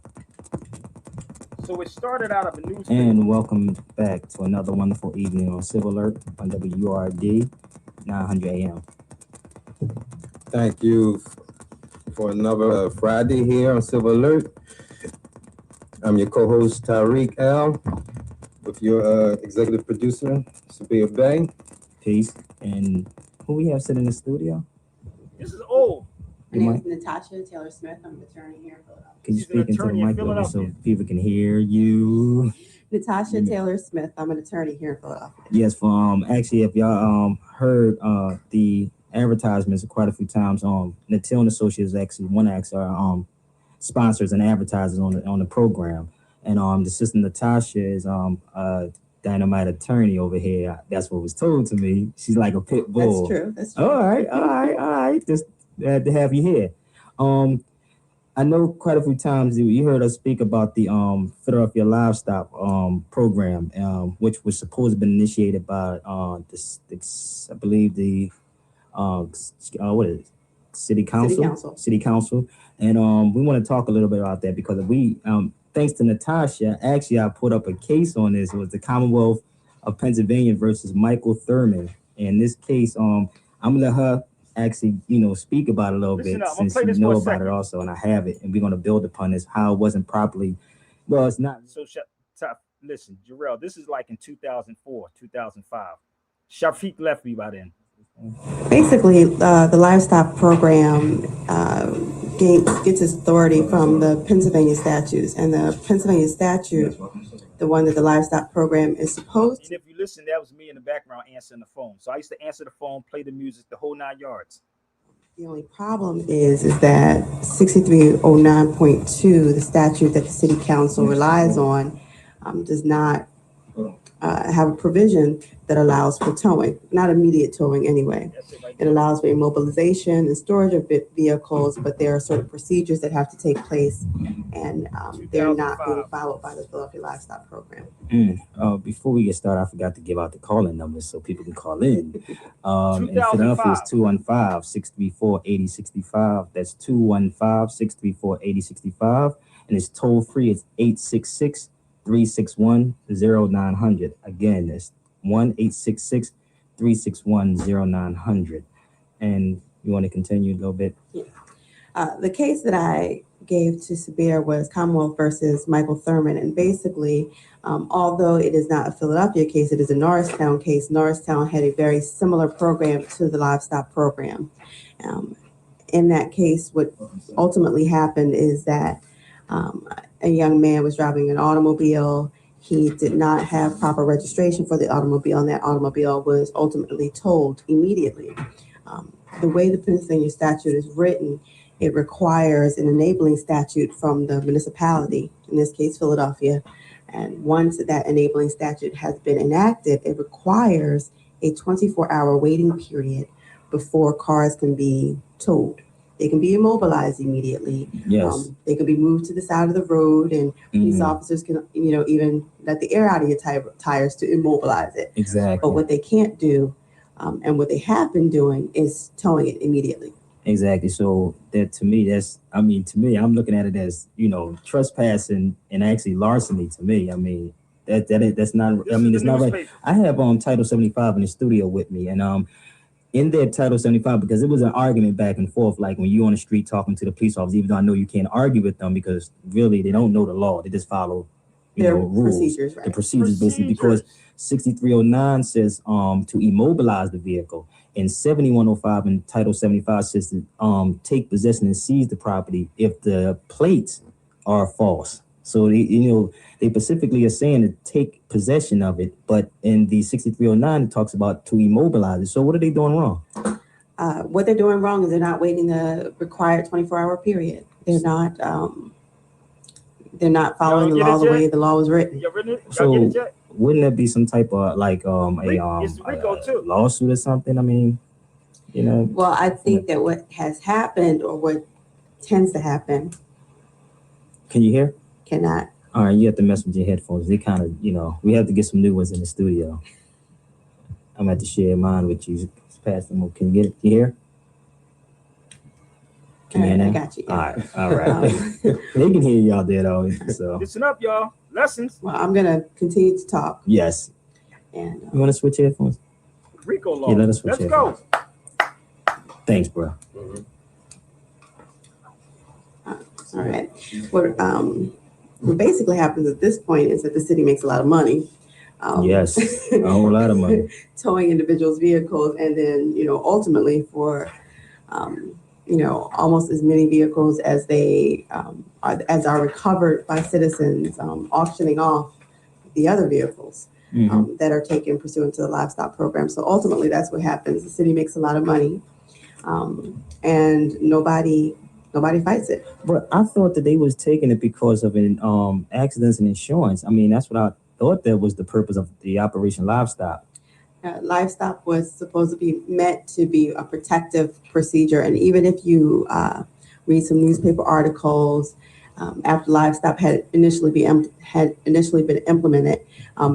So it started out of a newspaper. And welcome back to another wonderful evening on Civil Alert on WURD 900 AM. Thank you for another Friday here on Civil Alert. I'm your co-host Tariq Al with your executive producer Sabir Bey. Peace. And who we have sitting in the studio? This is old. My name is Natasha Taylor Smith. I'm an attorney here in Philadelphia. Can you speak into the microphone so people can hear you? Natasha Taylor Smith. I'm an attorney here in Philadelphia. Yes, actually, if y'all heard the advertisements quite a few times, Natil and Associates actually one our sponsors and advertisers on the program, and the sister Natasha is dynamite attorney over here. That's what was told to me. She's like a pit bull. That's true. That's true. All right. Just glad to have you here. I know quite a few times you heard us speak about the Philadelphia Livestock program, which was supposed to have been initiated by I believe the what is it? City Council. And we want to talk a little bit about that because we thanks to Natasha, actually I put up a case on this. It was the Commonwealth of Pennsylvania versus Michael Thurman. In this case, I'm gonna let her actually, speak about it a little bit since you know about it also, and I have it, and we're gonna build upon this, how it wasn't properly, well, it's not. So listen, Jarrell, this is like in 2004, 2005. Shafiq left me by then. Basically, the livestock program gets its authority from the Pennsylvania statutes, and the Pennsylvania statute, the one that the livestock program is supposed to. And if you listen, that was me in the background answering the phone. So I used to answer the phone, play the music, the whole 9 yards. The only problem is that 6309.2, the statute that the city council relies on, does not have a provision that allows for towing, not immediate towing anyway. It allows for immobilization and storage of vehicles, but there are certain procedures that have to take place, and they're not being followed by the Philadelphia Livestock Program. Before we get started, I forgot to give out the call-in numbers so people can call in. In Philadelphia, it's 215-634-8065. That's 215-634-8065. And it's toll-free. It's 866-361-0900. Again, it's 1-866-361-0900. And you want to continue a little bit? Yeah. The case that I gave to Sabir was Commonwealth versus Michael Thurman. And basically, although it is not a Philadelphia case, it is a Norristown case. Norristown had a very similar program to the livestock program. In that case, what ultimately happened is that a young man was driving an automobile. He did not have proper registration for the automobile, and that automobile was ultimately towed immediately. The way the Pennsylvania statute is written, it requires an enabling statute from the municipality, in this case, Philadelphia. And once that enabling statute has been enacted, it requires a 24-hour waiting period before cars can be towed. They can be immobilized immediately. Yes. They can be moved to the side of the road, and police officers can, even let the air out of your tires to immobilize it. Exactly. But what they can't do, and what they have been doing, is towing it immediately. Exactly. So that to me, I'm looking at it as, trespassing and actually larceny to me. I mean, that's not, it's not right. I have Title 75 in the studio with me, and in their Title 75, because it was an argument back and forth, like when you're on the street talking to the police officers, even though I know you can't argue with them because really they don't know the law. They just follow their rules. procedures, right? The procedures basically, because 6309 says to immobilize the vehicle, and 7105 in Title 75 says to take possession and seize the property if the plates are false. So they specifically are saying to take possession of it, but in the 6309 it talks about to immobilize it. So what are they doing wrong? What they're doing wrong is they're not waiting the required 24-hour period. They're not following the law the way the law was written. So wouldn't there be some type of like a lawsuit or something? I mean, Well, I think that what has happened, or what tends to happen. Can you hear? Cannot. All right, you have to mess with your headphones. They kind of, we have to get some new ones in the studio. I'm going to share mine with you. Just pass them. Can you get it? You hear? Can you hear now? I got you. Yeah. All right. They can hear y'all there though. So listen up, y'all. Lessons. Well, I'm going to continue to talk. Yes. And you want to switch headphones? Rico law. Yeah, let us switch Let's headphones. go. Thanks, bro. All right. What basically happens at this point is that the city makes a lot of money. Yes, a whole lot of money. Towing individuals' vehicles, and then ultimately for almost as many vehicles as they are recovered by citizens, auctioning off the other vehicles that are taken pursuant to the livestock program. So ultimately, that's what happens. The city makes a lot of money, and nobody fights it. But I thought that they was taking it because of accidents and insurance. I mean, that's what I thought that was the purpose of the Operation Livestock. Livestock was supposed to be meant to be a protective procedure, and even if you read some newspaper articles after livestock had initially been implemented,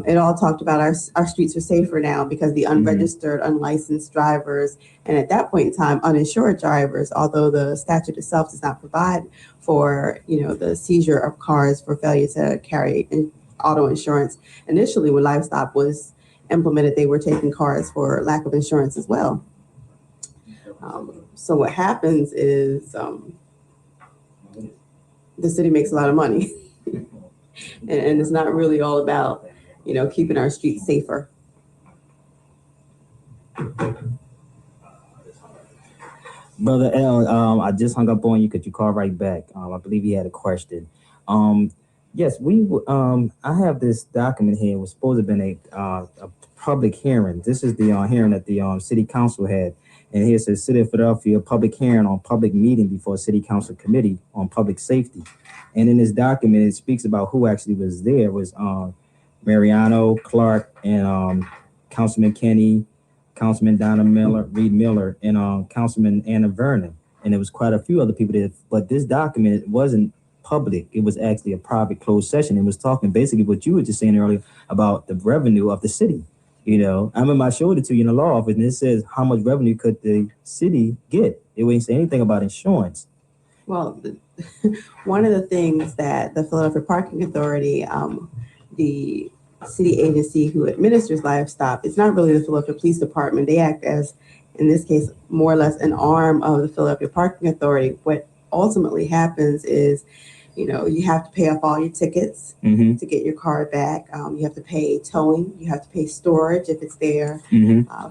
it all talked about our streets are safer now because the unregistered, unlicensed drivers, and at that point in time, uninsured drivers, although the statute itself does not provide for the seizure of cars for failure to carry auto insurance. Initially, when livestock was implemented, they were taking cars for lack of insurance as well. So what happens is the city makes a lot of money, and it's not really all about keeping our streets safer. Brother L, I just hung up on you because you called right back. I believe you had a question. Yes, I have this document here. It was supposed to have been a public hearing. This is the hearing that the city council had. And here it says City of Philadelphia public hearing on public meeting before City Council Committee on Public Safety. And in this document, it speaks about who actually was there. It was Mariano Clark and Councilman Kenny, Councilman Donna Miller, Reed Miller, and Councilman Anna Vernon. And there was quite a few other people there. But this document wasn't public. It was actually a private closed session. It was talking basically what you were just saying earlier about the revenue of the city. I remember I showed it to you in the law office, and it says how much revenue could the city get. It wouldn't say anything about insurance. Well, one of the things that the Philadelphia Parking Authority, the city agency who administers livestock, it's not really the Philadelphia Police Department. They act as, in this case, more or less an arm of the Philadelphia Parking Authority. What ultimately happens is, you have to pay off all your tickets to get your car back. You have to pay towing. You have to pay storage if it's there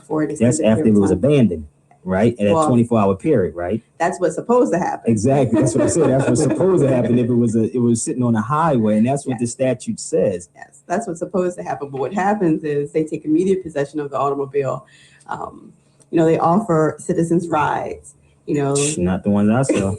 for it. That's after it was abandoned, right? In a 24-hour period, right? That's what's supposed to happen. Exactly. That's what I said. That's what's supposed to happen if it was sitting on a highway, and that's what the statute says. Yes, that's what's supposed to happen. But what happens is they take immediate possession of the automobile. They offer citizens rides. Not the ones I saw.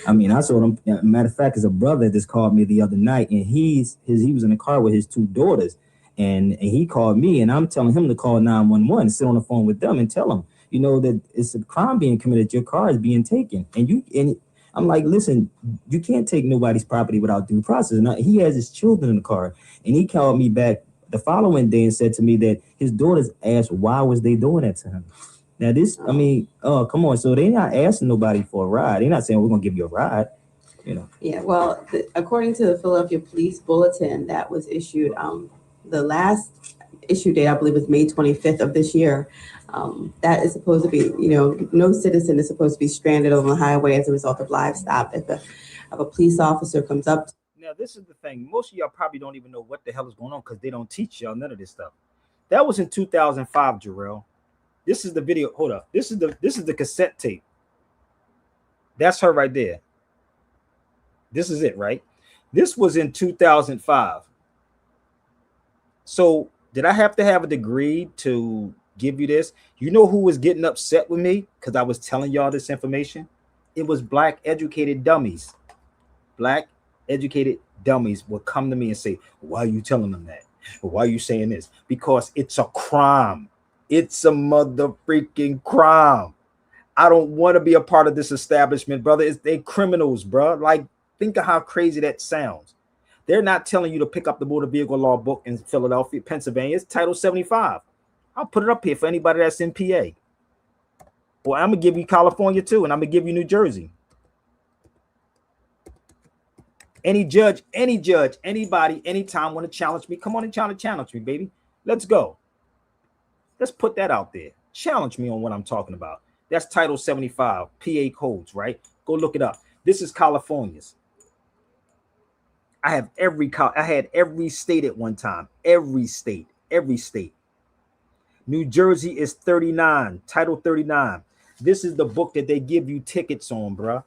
I mean, I saw them. Matter of fact, there's a brother just called me the other night, and he was in the car with his two daughters, and he called me, and I'm telling him to call 911, sit on the phone with them, and tell them, that it's a crime being committed. Your car is being taken, and I'm like, listen, you can't take nobody's property without due process. And he has his children in the car, and he called me back the following day and said to me that his daughters asked why was they doing that to him. Now come on. So they're not asking nobody for a ride. They're not saying we're going to give you a ride, Yeah, well, according to the Philadelphia Police Bulletin that was issued, issue date, I believe, is May 25th of this year. That is supposed to be, no citizen is supposed to be stranded on the highway as a result of livestock. If a police officer comes up. Now, this is the thing. Most of y'all probably don't even know what the hell is going on because they don't teach y'all none of this stuff. That was in 2005, Jarrell. This is the video. Hold up. This is the cassette tape. That's her right there. This is it, right? This was in 2005. So did I have to have a degree to give you this? You know who was getting upset with me because I was telling y'all this information? It was black educated dummies. Black educated dummies would come to me and say, why are you telling them that? Or why are you saying this? Because it's a crime. It's a mother freaking crime. I don't want to be a part of this establishment, brother. They criminals, bro. Like, think of how crazy that sounds. They're not telling you to pick up the motor vehicle law book in Philadelphia, Pennsylvania. It's Title 75. I'll put it up here for anybody that's in PA. Well, I'm going to give you California too, and I'm going to give you New Jersey. Any judge, anybody, anytime want to challenge me, come on and challenge me, baby. Let's go. Let's put that out there. Challenge me on what I'm talking about. That's Title 75, PA codes, right? Go look it up. This is California's. I had every state at one time. Every state. New Jersey is 39, Title 39. This is the book that they give you tickets on, bruh.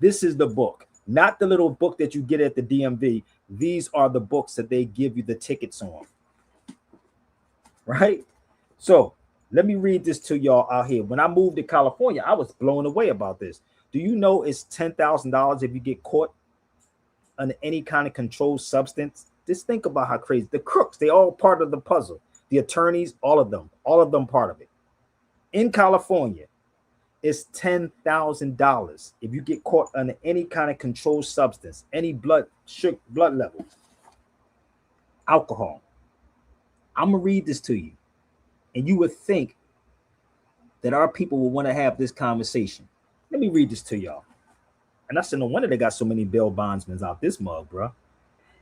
This is the book, not the little book that you get at the DMV. These are the books that they give you the tickets on, right? So let me read this to y'all out here. When I moved to California, I was blown away about this. Do you know it's $10,000 if you get caught on any kind of controlled substance? Just think about how crazy. The crooks, they all part of the puzzle. The attorneys, all of them part of it. In California, it's $10,000 if you get caught on any kind of controlled substance, any blood level, alcohol. I'm gonna read this to you, and you would think that our people will want to have this conversation. Let me read this to y'all. And I said, no wonder they got so many bail bondsmen out this mug, bro.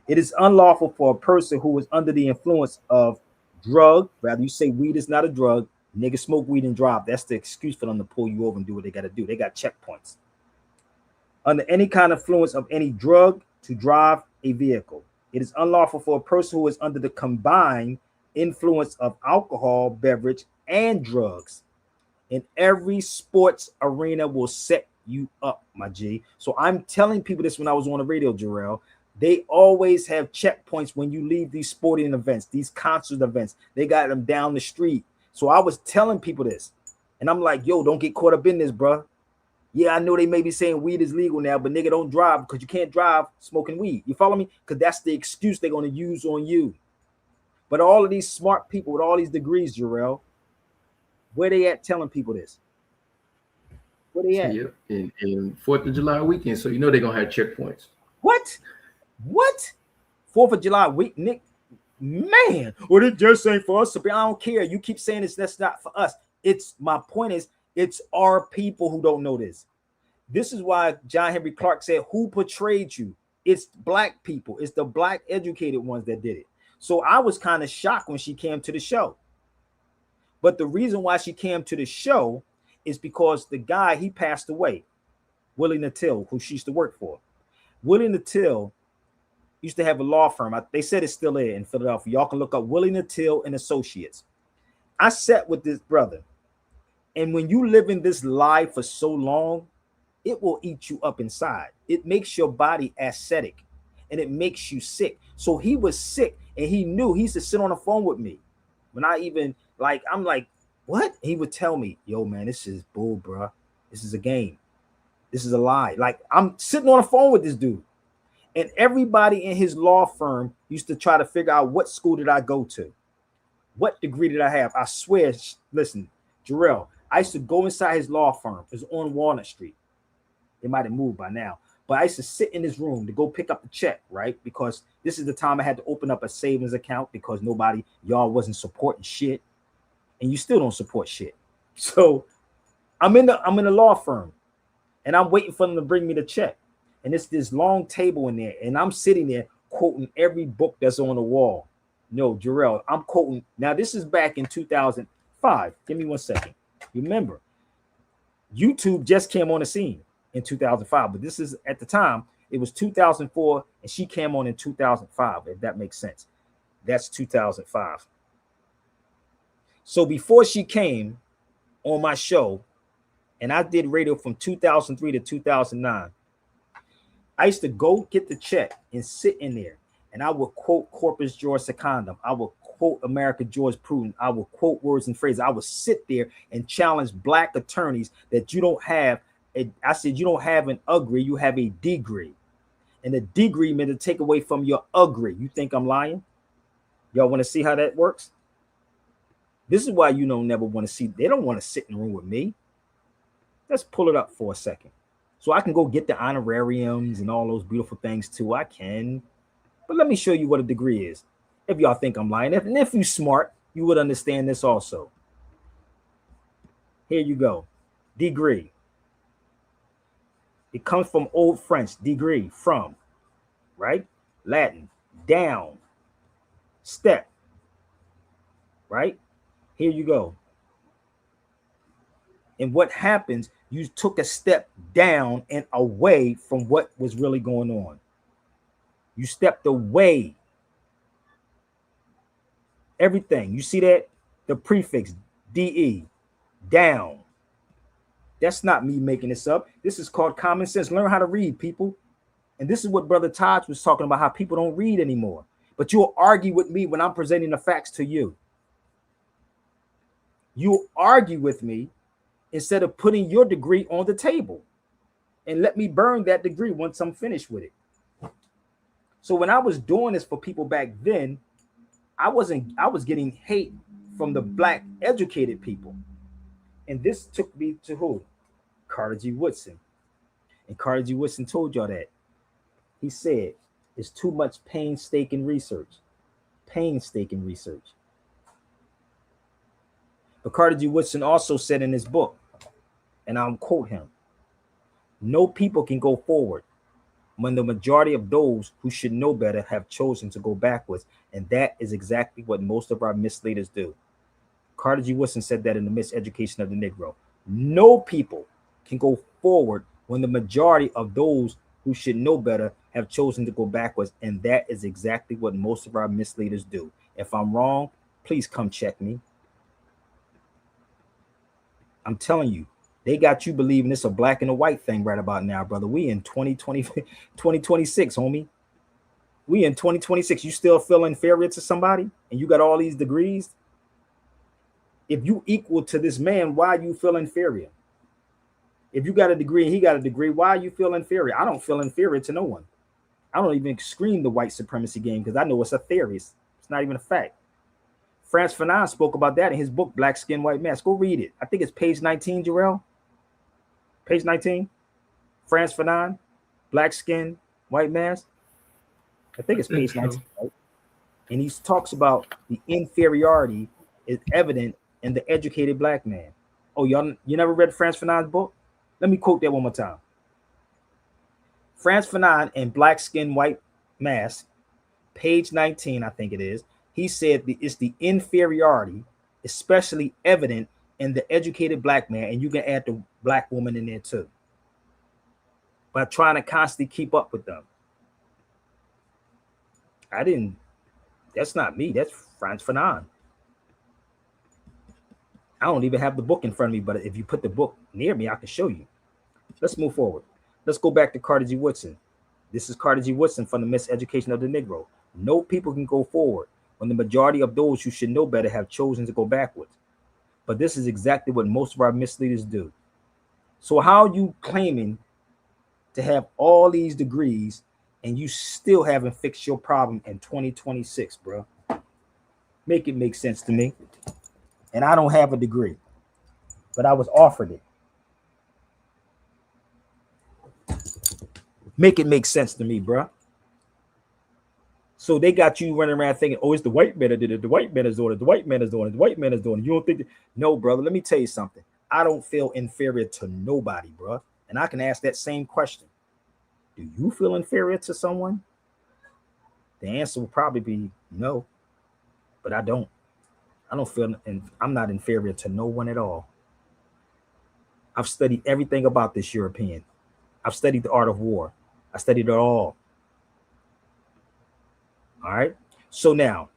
It is unlawful for a person who is under the influence of drug, rather you say weed is not a drug, niggas smoke weed and drive. That's the excuse for them to pull you over and do what they got to do. They got checkpoints. Under any kind of influence of any drug to drive a vehicle. It is unlawful for a person who is under the combined influence of alcohol, beverage, and drugs. In every sports arena will set you up, my G. So I'm telling people this when I was on the radio, Jarrell. They always have checkpoints when you leave these sporting events, these concert events. They got them down the street. So I was telling people this, and I'm like, yo, don't get caught up in this, bro. Yeah, I know they may be saying weed is legal now, but nigga, don't drive because you can't drive smoking weed. You follow me? Because that's the excuse they're going to use on you. But all of these smart people with all these degrees, Jarrell, where they at telling people this? Where they at? Yeah, in 4th of July weekend, so you know they're going to have checkpoints. What? 4th of July week, Nick? Man, well, it just ain't for us. I don't care. You keep saying this, that's not for us. My point is, it's our people who don't know this. This is why John Henry Clark said, who portrayed you? It's black people. It's the black educated ones that did it. So I was kind of shocked when she came to the show. But the reason why she came to the show is because the guy, he passed away, Willie Natil, who she used to work for. Willie Natil used to have a law firm. They said it's still there in Philadelphia. Y'all can look up Willie Natil and Associates. I sat with this brother. And when you live in this lie for so long, it will eat you up inside. It makes your body acidic and it makes you sick. So he was sick and he knew. He used to sit on the phone with me. When I'm like, what? He would tell me, yo, man, this is bull, bro. This is a game. This is a lie. Like, I'm sitting on the phone with this dude. And everybody in his law firm used to try to figure out what school did I go to? What degree did I have? I swear, listen, Jarrell, I used to go inside his law firm. It was on Walnut Street. It might have moved by now. But I used to sit in his room to go pick up the check, right? Because this is the time I had to open up a savings account because y'all wasn't supporting shit. And you still don't support shit. So I'm in the law firm and I'm waiting for them to bring me the check. And it's this long table in there. And I'm sitting there quoting every book that's on the wall. No, Jarrell, I'm quoting. Now, this is back in 2005. Give me 1 second. Remember, YouTube just came on the scene in 2005, but this is at the time, it was 2004, and she came on in 2005, if that makes sense. That's 2005. So before she came on my show, and I did radio from 2003 to 2009, I used to go get the check and sit in there, and I would quote Corpus Juris Secundum. I would quote America Jurisprudence. I would quote words and phrases. I would sit there and challenge black attorneys that you don't have. I said, you don't have an A-gree, you have a D-gree. And the D-gree meant to take away from your A-gree. You think I'm lying? Y'all want to see how that works? This is why you don't never want to see. They don't want to sit in the room with me. Let's pull it up for a second. So I can go get the honorariums and all those beautiful things too. I can. But let me show you what a degree is. If y'all think I'm lying. And if you're smart, you would understand this also. Here you go. Degree. It comes from Old French. Degree, from. Right? Latin. Down. Step. Right? Here you go. And what happens, you took a step down and away from what was really going on. You stepped away. Everything. You see that? The prefix, DE, down. That's not me making this up. This is called common sense. Learn how to read, people. And this is what Brother Todd was talking about, how people don't read anymore. But you'll argue with me when I'm presenting the facts to you. You'll argue with me instead of putting your degree on the table. And let me burn that degree once I'm finished with it. So when I was doing this for people back then, I was getting hate from the black educated people. And this took me to who? Carter G. Woodson. And Carter G. Woodson told y'all that. He said, it's too much painstaking research. Painstaking research. But Carter G. Woodson also said in his book, and I'll quote him, no people can go forward when the majority of those who should know better have chosen to go backwards. And that is exactly what most of our misleaders do. Carter G. Woodson said that in the Miseducation of the Negro. No people can go forward when the majority of those who should know better have chosen to go backwards. And that is exactly what most of our misleaders do. If I'm wrong, please come check me. I'm telling you, they got you believing it's a black and a white thing right about now, brother. We in 2026, homie. We in 2026. You still feel inferior to somebody and you got all these degrees? If you equal to this man, why you feel inferior? If you got a degree and he got a degree, why you feel inferior? I don't feel inferior to no one. I don't even scream the white supremacy game because I know it's a theory. It's not even a fact. Frantz Fanon spoke about that in his book, Black Skin, White Mask. Go read it. I think it's page 19, Jarrell. Page 19. Frantz Fanon, Black Skin, White Mask. I think it's page 19. Right? And he talks about the inferiority is evident in the educated black man. Oh, y'all, you never read Frantz Fanon's book? Let me quote that one more time. Frantz Fanon in Black Skin, White Mask, page 19, I think it is. He said it's the inferiority, especially evident in the educated black man, and you can add the black woman in there too, by trying to constantly keep up with them. That's not me, that's Frantz Fanon. I don't even have the book in front of me, but if you put the book near me, I can show you. Let's move forward. Let's go back to Carter G. Woodson. This is Carter G. Woodson from the Miseducation of the Negro. No people can go forward when the majority of those who should know better have chosen to go backwards. But this is exactly what most of our misleaders do. So how are you claiming to have all these degrees and you still haven't fixed your problem in 2026, bro? Make it make sense to me. And I don't have a degree, but I was offered it. Make it make sense to me, bro. So they got you running around thinking, oh, it's the white man that did it. The white man is doing it. The white man is doing it. The white man is doing it. You don't think that? No, brother, let me tell you something. I don't feel inferior to nobody, bro. And I can ask that same question. Do you feel inferior to someone? The answer will probably be no. but I don't feel, and I'm not inferior to no one at all. I've studied everything about this European. I've studied the art of war. I studied it all. All right. So now,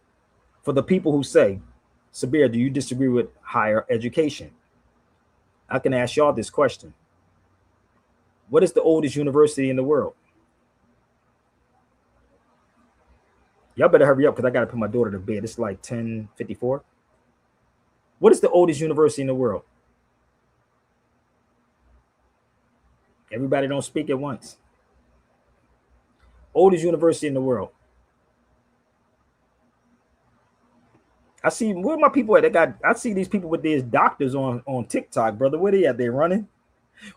for the people who say, Sabir, do you disagree with higher education? I can ask y'all this question. What is the oldest university in the world? Y'all better hurry up because I got to put my daughter to bed. It's like 10:54. What is the oldest university in the world? Everybody don't speak at once. Oldest university in the world. I see, where my people at? I see these people with these doctors on TikTok, brother. Where they at? They running?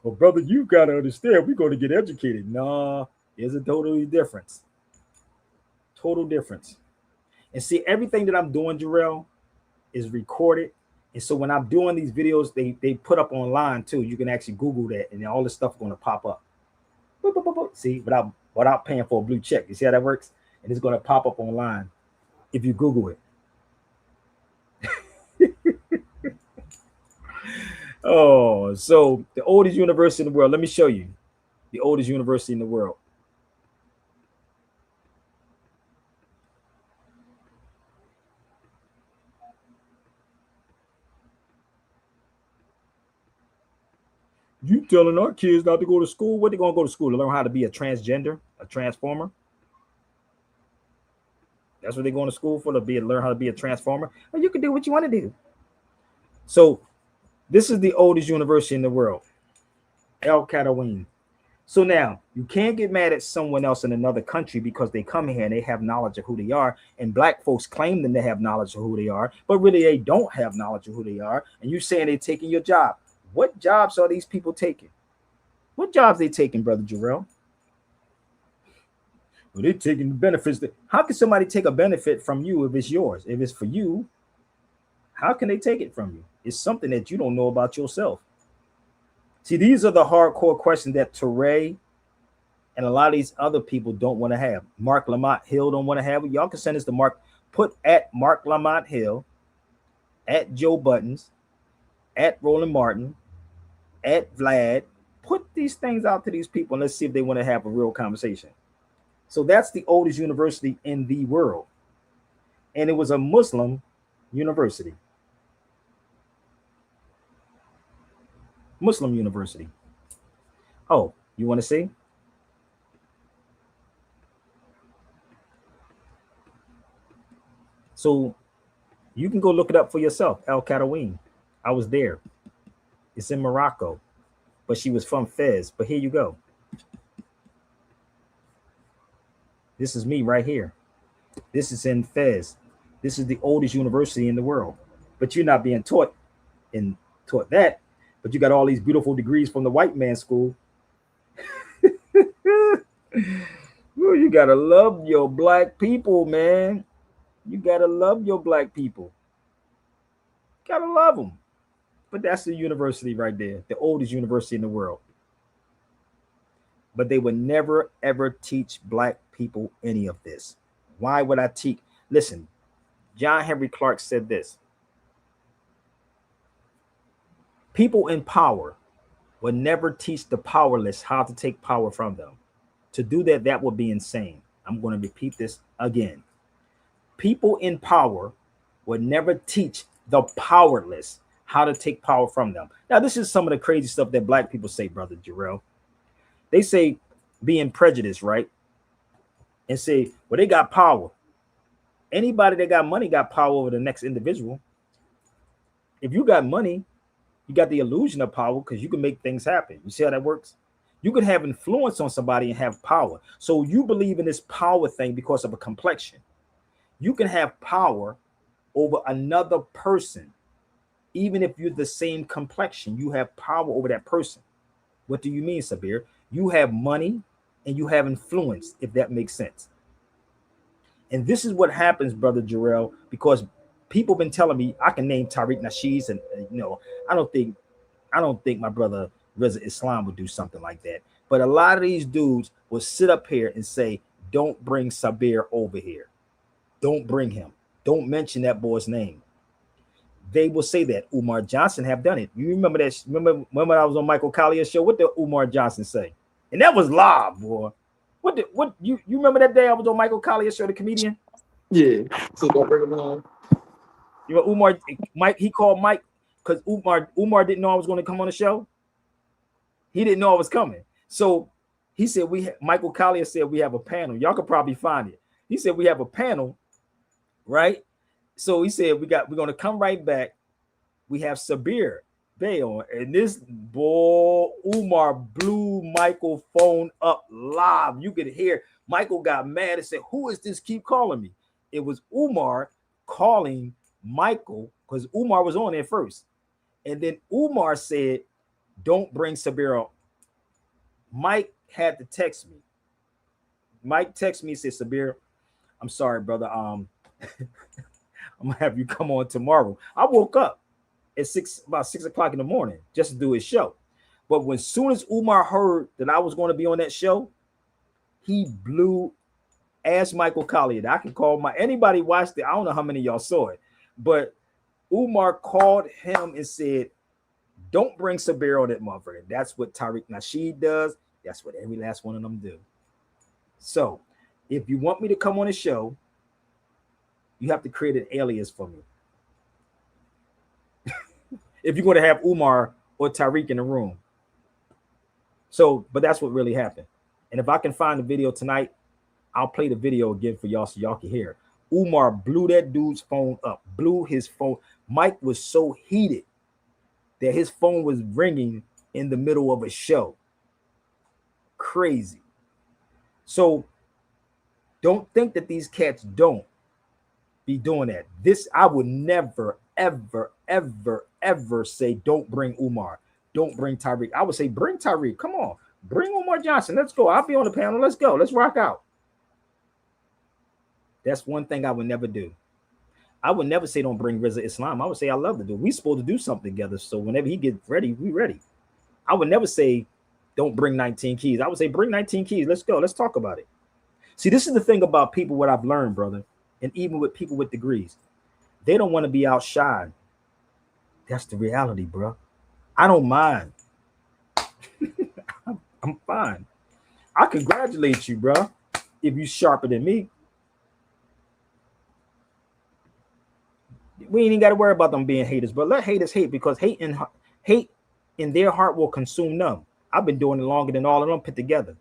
Well, brother, you gotta understand, we're going to get educated. No, there's a totally difference. Total difference. And see, everything that I'm doing, Jarrell, is recorded. And so when I'm doing these videos, they put up online too. You can actually Google that, and all this stuff is going to pop up. Boop, boop, boop, boop. See, without paying for a blue check. You see how that works? And it's going to pop up online if you Google it. Oh, so the oldest university in the world. Let me show you the oldest university in the world. You telling our kids not to go to school? What they gonna go to school to learn how to be a transgender, a transformer? That's what they're going to school for, learn how to be a transformer. Or you can do what you want to do. So this is the oldest university in the world, El Cataween. So now you can't get mad at someone else in another country because they come here and they have knowledge of who they are. And black folks claim them to have knowledge of who they are, but really they don't have knowledge of who they are. And you saying they're taking your job. What jobs are these people taking? What jobs they taking, Brother Jarrell? Well, they're taking the benefits. How can somebody take a benefit from you if it's yours? If it's for you, how can they take it from you? It's something that you don't know about yourself. See, these are the hardcore questions that Teray and a lot of these other people don't want to have. Mark Lamont Hill don't want to have it. Y'all can send this to Mark. Put at Mark Lamont Hill, at Joe Buttons, at Roland Martin, at Vlad. Put these things out to these people and let's see if they want to have a real conversation. So that's the oldest university in the world. And it was a Muslim university. Muslim university. Oh, you want to see? So you can go look it up for yourself. El Cataween. I was there. It's in Morocco, but she was from Fez. But here you go. This is me right here. This is in Fez. This is the oldest university in the world. But you're not being taught that. But you got all these beautiful degrees from the white man's school. Well, you gotta love your black people, man. You gotta love your black people. Gotta love them. But that's the university right there, the oldest university in the world. But they would never, ever teach black people any of this. Why would I teach? Listen, John Henry Clark said this. People in power would never teach the powerless how to take power from them. To do that, that would be insane. I'm going to repeat this again. People in power would never teach the powerless how to take power from them. Now, this is some of the crazy stuff that black people say, Brother Jarrell. They say being prejudiced, right? And say, well, they got power. Anybody that got money got power over the next individual. If you got money, you got the illusion of power because you can make things happen. You see how that works? You can have influence on somebody and have power. So you believe in this power thing because of a complexion. You can have power over another person. Even if you're the same complexion, you have power over that person. What do you mean, Sabir? You have money and you have influence, if that makes sense. And this is what happens, Brother Jarrell, because people been telling me I can name Tariq Nasheed, and you know, I don't think my brother Reza Islam would do something like that. But a lot of these dudes will sit up here and say, don't bring Sabir over here. Don't bring him. don't mention that boy's name. They will say that Umar Johnson have done it. You remember that? Remember I was on Michael Collier's show? What did Umar Johnson say? And that was live, boy. What you remember that day I was on Michael Collier's show, the comedian? Yeah. So don't bring him on. You know, Mike, he called Mike because Umar didn't know I was going to come on the show. He didn't know I was coming. So he said Michael Collier said we have a panel. Y'all could probably find it. He said we have a panel, right? So he said we're going to come right back. We have Sabir Bey on, and this boy Umar blew Michael phone up live. You could hear Michael got mad and said, "Who is this? Keep calling me." It was Umar calling Michael because Umar was on there first, and then Umar said, "Don't bring Sabir on." Mike had to text me. Mike texted me and said, "Sabir, I'm sorry, brother. I'm gonna have you come on tomorrow." I woke up at about 6 o'clock in the morning just to do his show. But when soon as Umar heard that I was going to be on that show, he blew. Ask Michael Collier. I can call anybody watched it. I don't know how many of y'all saw it, but Umar called him and said, "Don't bring Sabir on that motherfucker." That's what Tariq Nasheed does. That's what every last one of them do. So if you want me to come on the show, you have to create an alias for me. If you're going to have Umar or Tariq in the room. So, but that's what really happened. And if I can find the video tonight, I'll play the video again for y'all so y'all can hear. Umar blew that dude's phone up, blew his phone. Mike was so heated that his phone was ringing in the middle of a show. Crazy. So don't think that these cats don't be doing that. This, I would never, ever, ever, ever say, don't bring Umar. Don't bring Tariq. I would say, bring Tariq. Come on. Bring Umar Johnson. Let's go. I'll be on the panel. Let's go. Let's rock out. That's one thing I would never do. I would never say don't bring Rizza Islam. I would say I love to do. We're supposed to do something together. So whenever he gets ready, we ready. I would never say don't bring 19 keys. I would say bring 19 keys. Let's go. Let's talk about it. See, this is the thing about people, what I've learned, brother, and even with people with degrees. They don't want to be outshined. That's the reality, bro. I don't mind. I'm fine. I congratulate you, bro, if you sharper than me. We ain't even got to worry about them being haters, but let haters hate, because hate in their heart will consume them. I've been doing it longer than all of them put together.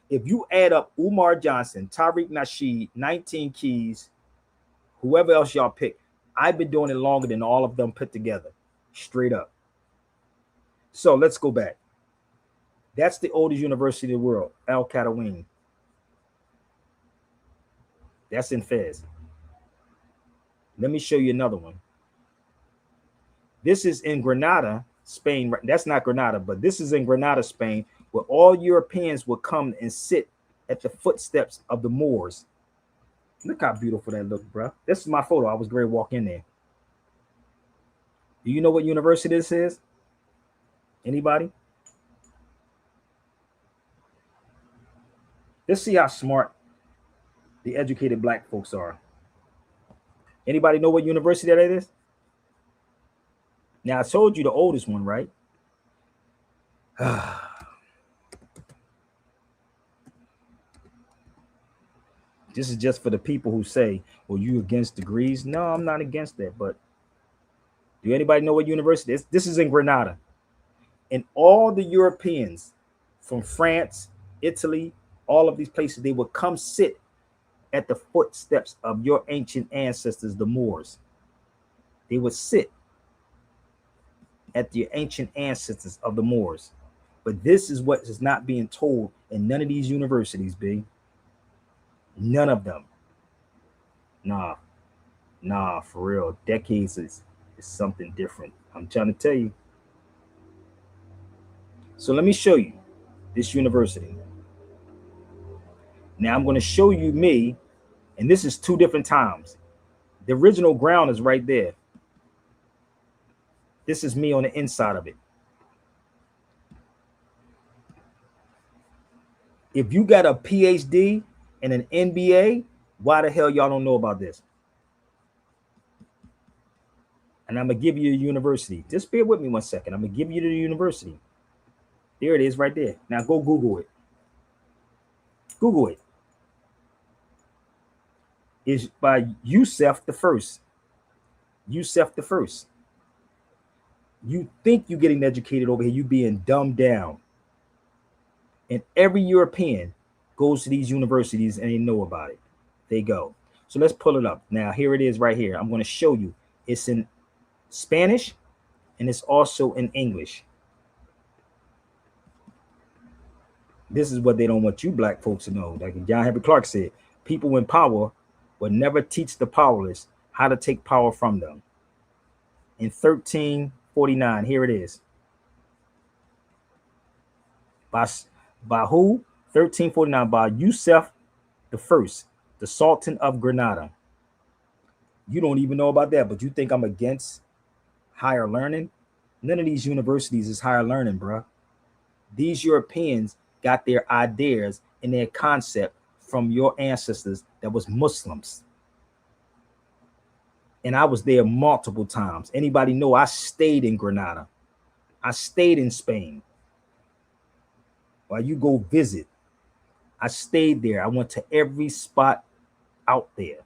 If you add up Umar Johnson, Tariq Nasheed, 19 keys, whoever else y'all pick, I've been doing it longer than all of them put together, straight up. So let's go back. That's the oldest university in the world, Al Qadawin. That's in Fez. Let me show you another one. This is in Granada, Spain. That's not Granada, but this is in Granada, Spain, where all Europeans would come and sit at the footsteps of the Moors. Look how beautiful that looked, bro. This is my photo. I was great walk in there. Do you know what university this is? Anybody? Let's see how smart the educated black folks are. Anybody know what university that is? Now, I told you the oldest one, right? This is just for the people who say, well, you against degrees? No, I'm not against that. But do anybody know what university is? This is in Granada. And all the Europeans from France, Italy, all of these places, they would come sit at the footsteps of your ancient ancestors, the Moors. They would sit at the ancient ancestors of the Moors. But this is what is not being told in none of these universities, B. None of them. Nah, for real. Decades is something different. I'm trying to tell you. So let me show you this university. Now I'm going to show you me, and this is two different times. The original ground is right there. This is me on the inside of it. If you got a PhD and an MBA, why the hell y'all don't know about this? And I'm gonna give you a university. Just bear with me 1 second. I'm gonna give you the university. There it is right there. Now go Google it. Google it. It's by Yusuf the First. Yusuf the First. You think you're getting educated over here, you being dumbed down. And every European goes to these universities and they know about it. They go. So let's pull it up. Now, here it is right here. I'm going to show you. It's in Spanish and it's also in English. This is what they don't want you black folks to know. Like John Henry Clark said, people in power will never teach the powerless how to take power from them. In 1349, here it is. By who? 1349, by Yusuf the First, the Sultan of Granada. You don't even know about that, but you think I'm against higher learning? None of these universities is higher learning, bro. These Europeans got their ideas and their concept from your ancestors that was Muslims. And I was there multiple times. Anybody know I stayed in Granada. I stayed in Spain. While you go visit, I stayed there. I went to every spot out there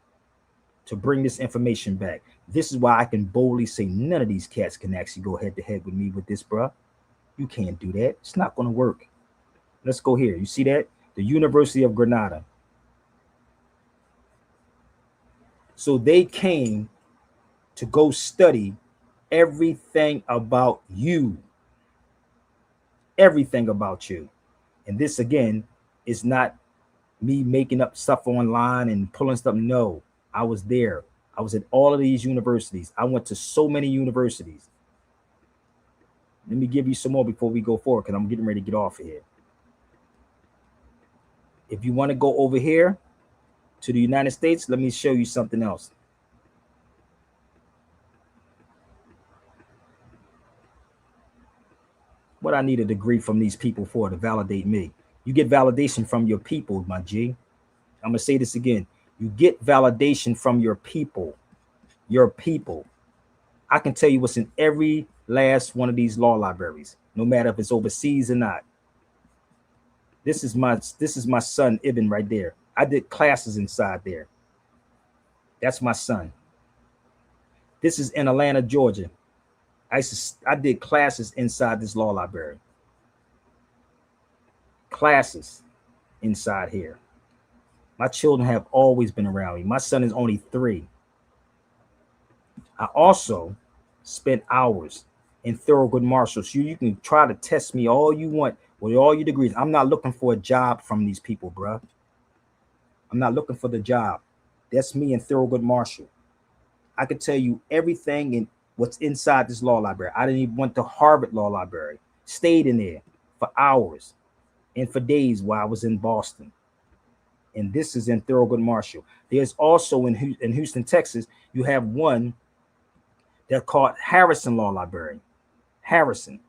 to bring this information back. This is why I can boldly say none of these cats can actually go head to head with me with this, bro. You can't do that. It's not going to work. Let's go here. You see that? The University of Granada. So they came to go study everything about you. Everything about you. And this, again, is not me making up stuff online and pulling stuff. No, I was there. I was at all of these universities. I went to so many universities. Let me give you some more before we go forward, because I'm getting ready to get off of here. If you want to go over here to the United States, let me show you something else. What I need a degree from these people for to validate me. You get validation from your people, my G. I'm going to say this again. You get validation from your people. Your people. I can tell you what's in every last one of these law libraries, no matter if it's overseas or not. This is my son, Ibn, right there. I did classes inside there. That's my son. This is in Atlanta, Georgia. I did classes inside this law library. Classes inside here. My children have always been around me. My son is only 3. I also spent hours in Thurgood Marshall. So you can try to test me all you want with all your degrees. I'm not looking for a job from these people, bro. I'm not looking for the job. That's me in Thurgood Marshall. I could tell you everything in what's inside this law library. I didn't even went to Harvard Law Library. Stayed in there for hours and for days while I was in Boston. And this is in Thurgood Marshall. There's also in Houston, Texas, you have one that's called Harrison Law Library. Harrison.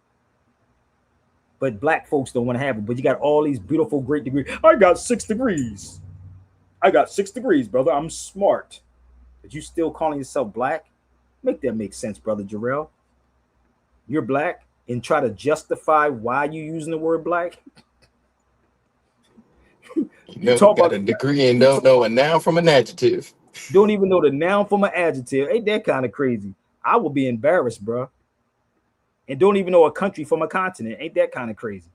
But black folks don't want to have it. But you got all these beautiful, great degrees. I got 6 degrees. I got 6 degrees, brother. I'm smart. But you still calling yourself black? Make that make sense, brother Jarrell. You're black and try to justify why you using the word black. You talk about a degree and don't know a noun from an adjective. Don't even know the noun from an adjective. Ain't that kind of crazy? I will be embarrassed, bro. And don't even know a country from a continent. Ain't that kind of crazy?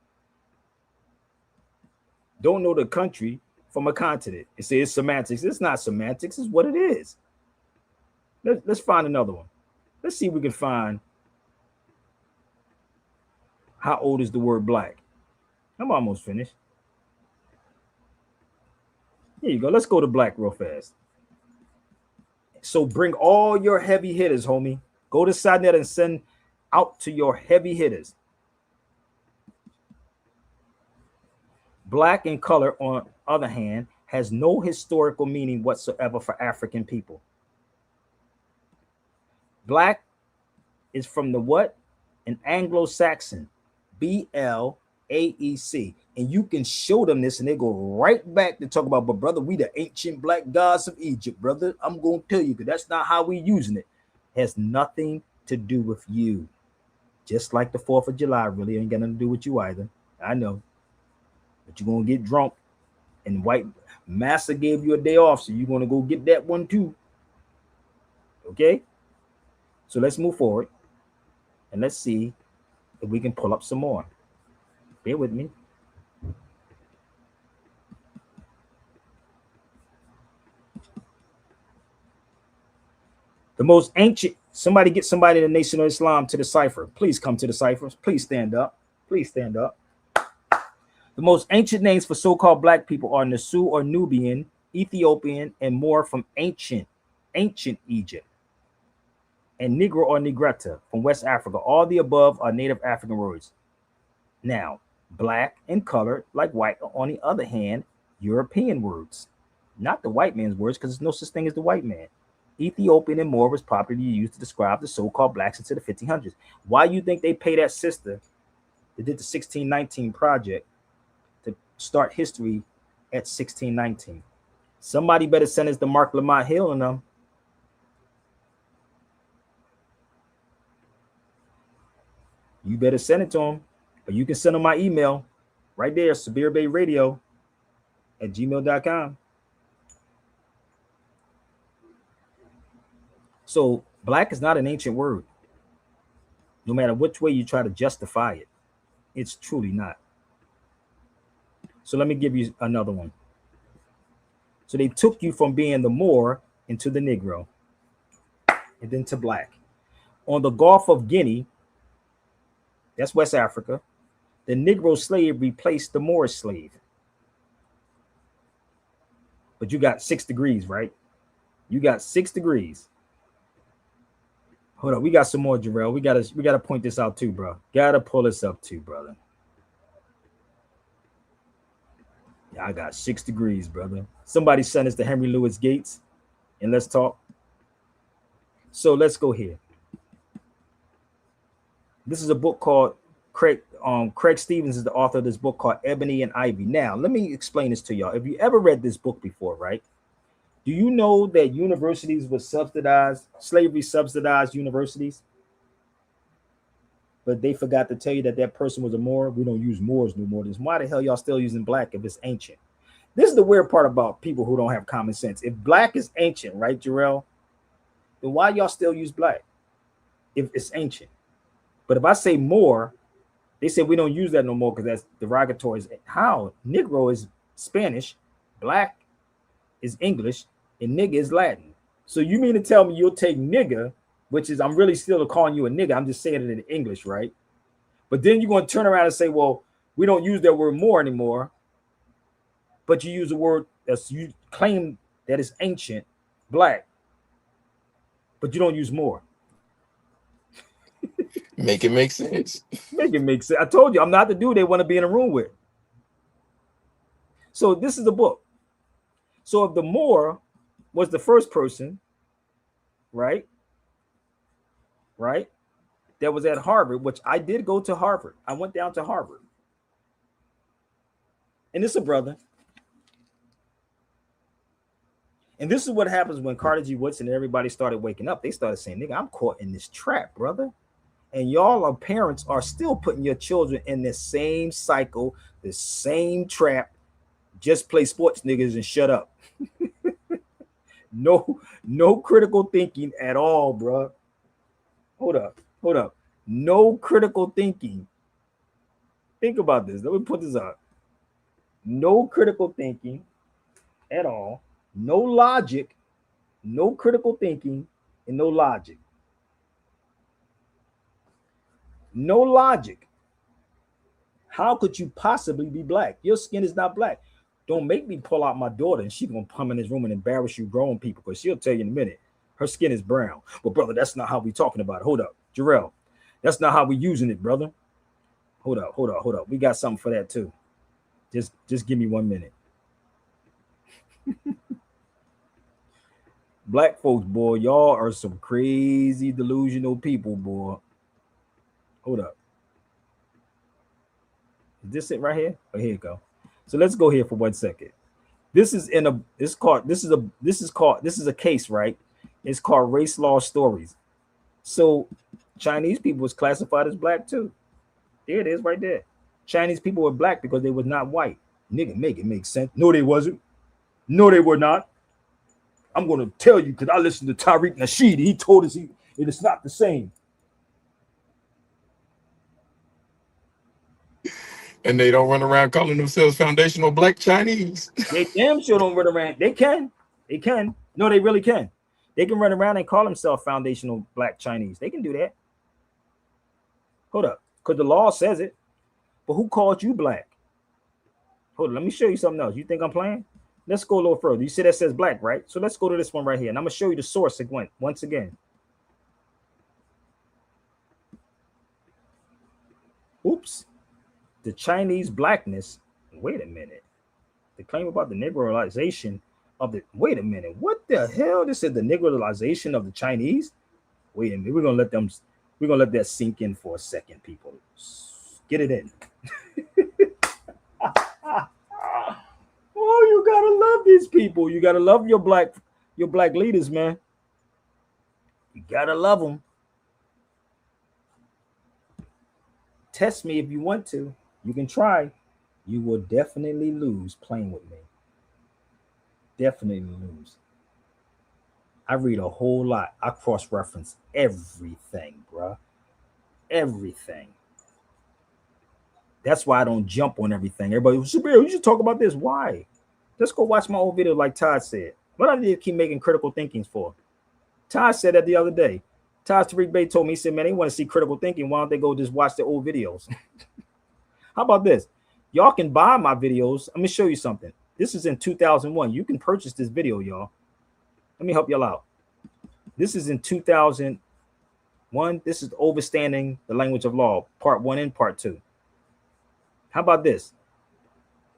Don't know the country from a continent. It says semantics. It's not semantics. It's what it is. Let's find another one. Let's see if we can find how old is the word black. I'm almost finished. Here you go. Let's go to black real fast. So bring all your heavy hitters, homie. Go to SciNet and send out to your heavy hitters. Black in color, on the other hand, has no historical meaning whatsoever for African people. Black is from the what? An Anglo-Saxon, B-L-A-E-C. And you can show them this and they go right back to talk about, but brother, we the ancient black gods of Egypt, brother. I'm going to tell you, because that's not how we using it. It has nothing to do with you. Just like the 4th of July really ain't got nothing to do with you either. I know. But you're going to get drunk. And white massa gave you a day off, so you're going to go get that one too. Okay? So let's move forward. And let's see if we can pull up some more. Bear with me. The most ancient, somebody get somebody in the Nation of Islam to the cipher. Please come to the ciphers. Please stand up. Please stand up. The most ancient names for so-called black people are Nasu or Nubian, Ethiopian, and more from ancient Egypt, and Negro or Negretta from West Africa. All the above are native African words. Now, black and colored, like white, are on the other hand, European words. Not the white man's words, because there's no such thing as the white man. Ethiopian and more was popularly used to describe the so-called blacks into the 1500s. Why you think they pay that sister that did the 1619 project to start history at 1619? Somebody better send us the Mark Lamont Hill and them. You better send it to them. Or you can send them my email right there, sabirbayradio@gmail.com. So black is not an ancient word. No matter which way you try to justify it, it's truly not. So let me give you another one. So they took you from being the Moor into the Negro and then to black. On the Gulf of Guinea, that's West Africa, the Negro slave replaced the Moorish slave. But you got 6 degrees, right? You got 6 degrees. Hold on, we got some more, Jarrell. We gotta point this out too, bro. Gotta pull this up too, brother. Yeah, I got 6 degrees, brother. Somebody send us to Henry Louis Gates and let's talk. So let's go here. This is a book called Craig Stevens is the author of this book called Ebony and Ivy. Now, let me explain this to y'all. If you ever read this book before, right? Do you know that universities were subsidized, slavery subsidized universities? But they forgot to tell you that that person was a Moor. We don't use Moors no more. Why the hell y'all still using black if it's ancient? This is the weird part about people who don't have common sense. If black is ancient, right, Jarrell? Then why y'all still use black if it's ancient? But if I say Moor, they say we don't use that no more because that's derogatory. How? Negro is Spanish, black is English, and nigga is Latin. So you mean to tell me you'll take nigga, which is, I'm really still calling you a nigga, I'm just saying it in English, right? But then you're going to turn around and say, well, we don't use that word more anymore, but you use a word that's, you claim that is ancient, black, but you don't use more. Make it make sense. Make it make sense. I told you, I'm not the dude they want to be in a room with. So this is the book. So if the Moor was the first person, right, that was at Harvard, which I did go to Harvard. I went down to Harvard. And this is a brother. And this is what happens when Carter G. Woodson and everybody started waking up. They started saying, nigga, I'm caught in this trap, brother. And y'all are parents are still putting your children in the same cycle, the same trap. Just play sports, niggas, and shut up. No critical thinking at all, bro. Hold up. No critical thinking. Think about this. Let me put this up. No critical thinking at all. No logic. No critical thinking and no logic. No logic. How could you possibly be black? Your skin is not black. Don't make me pull out my daughter and she's gonna come in this room and embarrass you grown people, because she'll tell you in a minute her skin is brown. But brother, that's not how we talking about it. Hold up, Jarrell. That's not how we using it, brother. Hold up. We got something for that too. Just give me 1 minute. Black folks, boy, y'all are some crazy delusional people, boy. Hold up. Is this it right here? Oh, here you go. So let's go here for 1 second. This is a case, right? It's called Race Law Stories. So Chinese people was classified as black too. There it is right there. Chinese people were black because they was not white. Nigga, make it make sense. No, they wasn't. No, they were not. I'm going to tell you because I listened to Tariq Nasheed. He told us it is not the same. And they don't run around calling themselves foundational black Chinese. They damn sure don't run around. They can. They can. No, they really can. They can run around and call themselves foundational black Chinese. They can do that. Hold up. Because the law says it. But who called you black? Hold on. Let me show you something else. You think I'm playing? Let's go a little further. You see that says black, right? So let's go to this one right here. And I'm going to show you the source again, once again. Oops. The Chinese blackness. Wait a minute. The claim about the Negroization of the. Wait a minute. What the hell? This is the Negroization of the Chinese? Wait a minute. We're going to let them. We're going to let that sink in for a second, people. Get it in. Oh, you gotta love these people. You gotta love your black leaders, man. You gotta love them. Test me if you want to. You can try. You will definitely lose playing with me. Definitely lose. I read a whole lot. I cross-reference everything, bruh. Everything. That's why I don't jump on everything. Everybody, Sabir, you should talk about this. Why? Let's go watch my old video like Todd said. What I need to keep making critical thinkings for? Todd said that the other day. Sabir Bey told me, he said, man, they want to see critical thinking. Why don't they go just watch the old videos? How about this? Y'all can buy my videos. Let me show you something. This is in 2001. You can purchase this video, y'all. Let me help y'all out. This is in 2001. This is Overstanding the Language of Law, Part 1 and Part 2. How about this?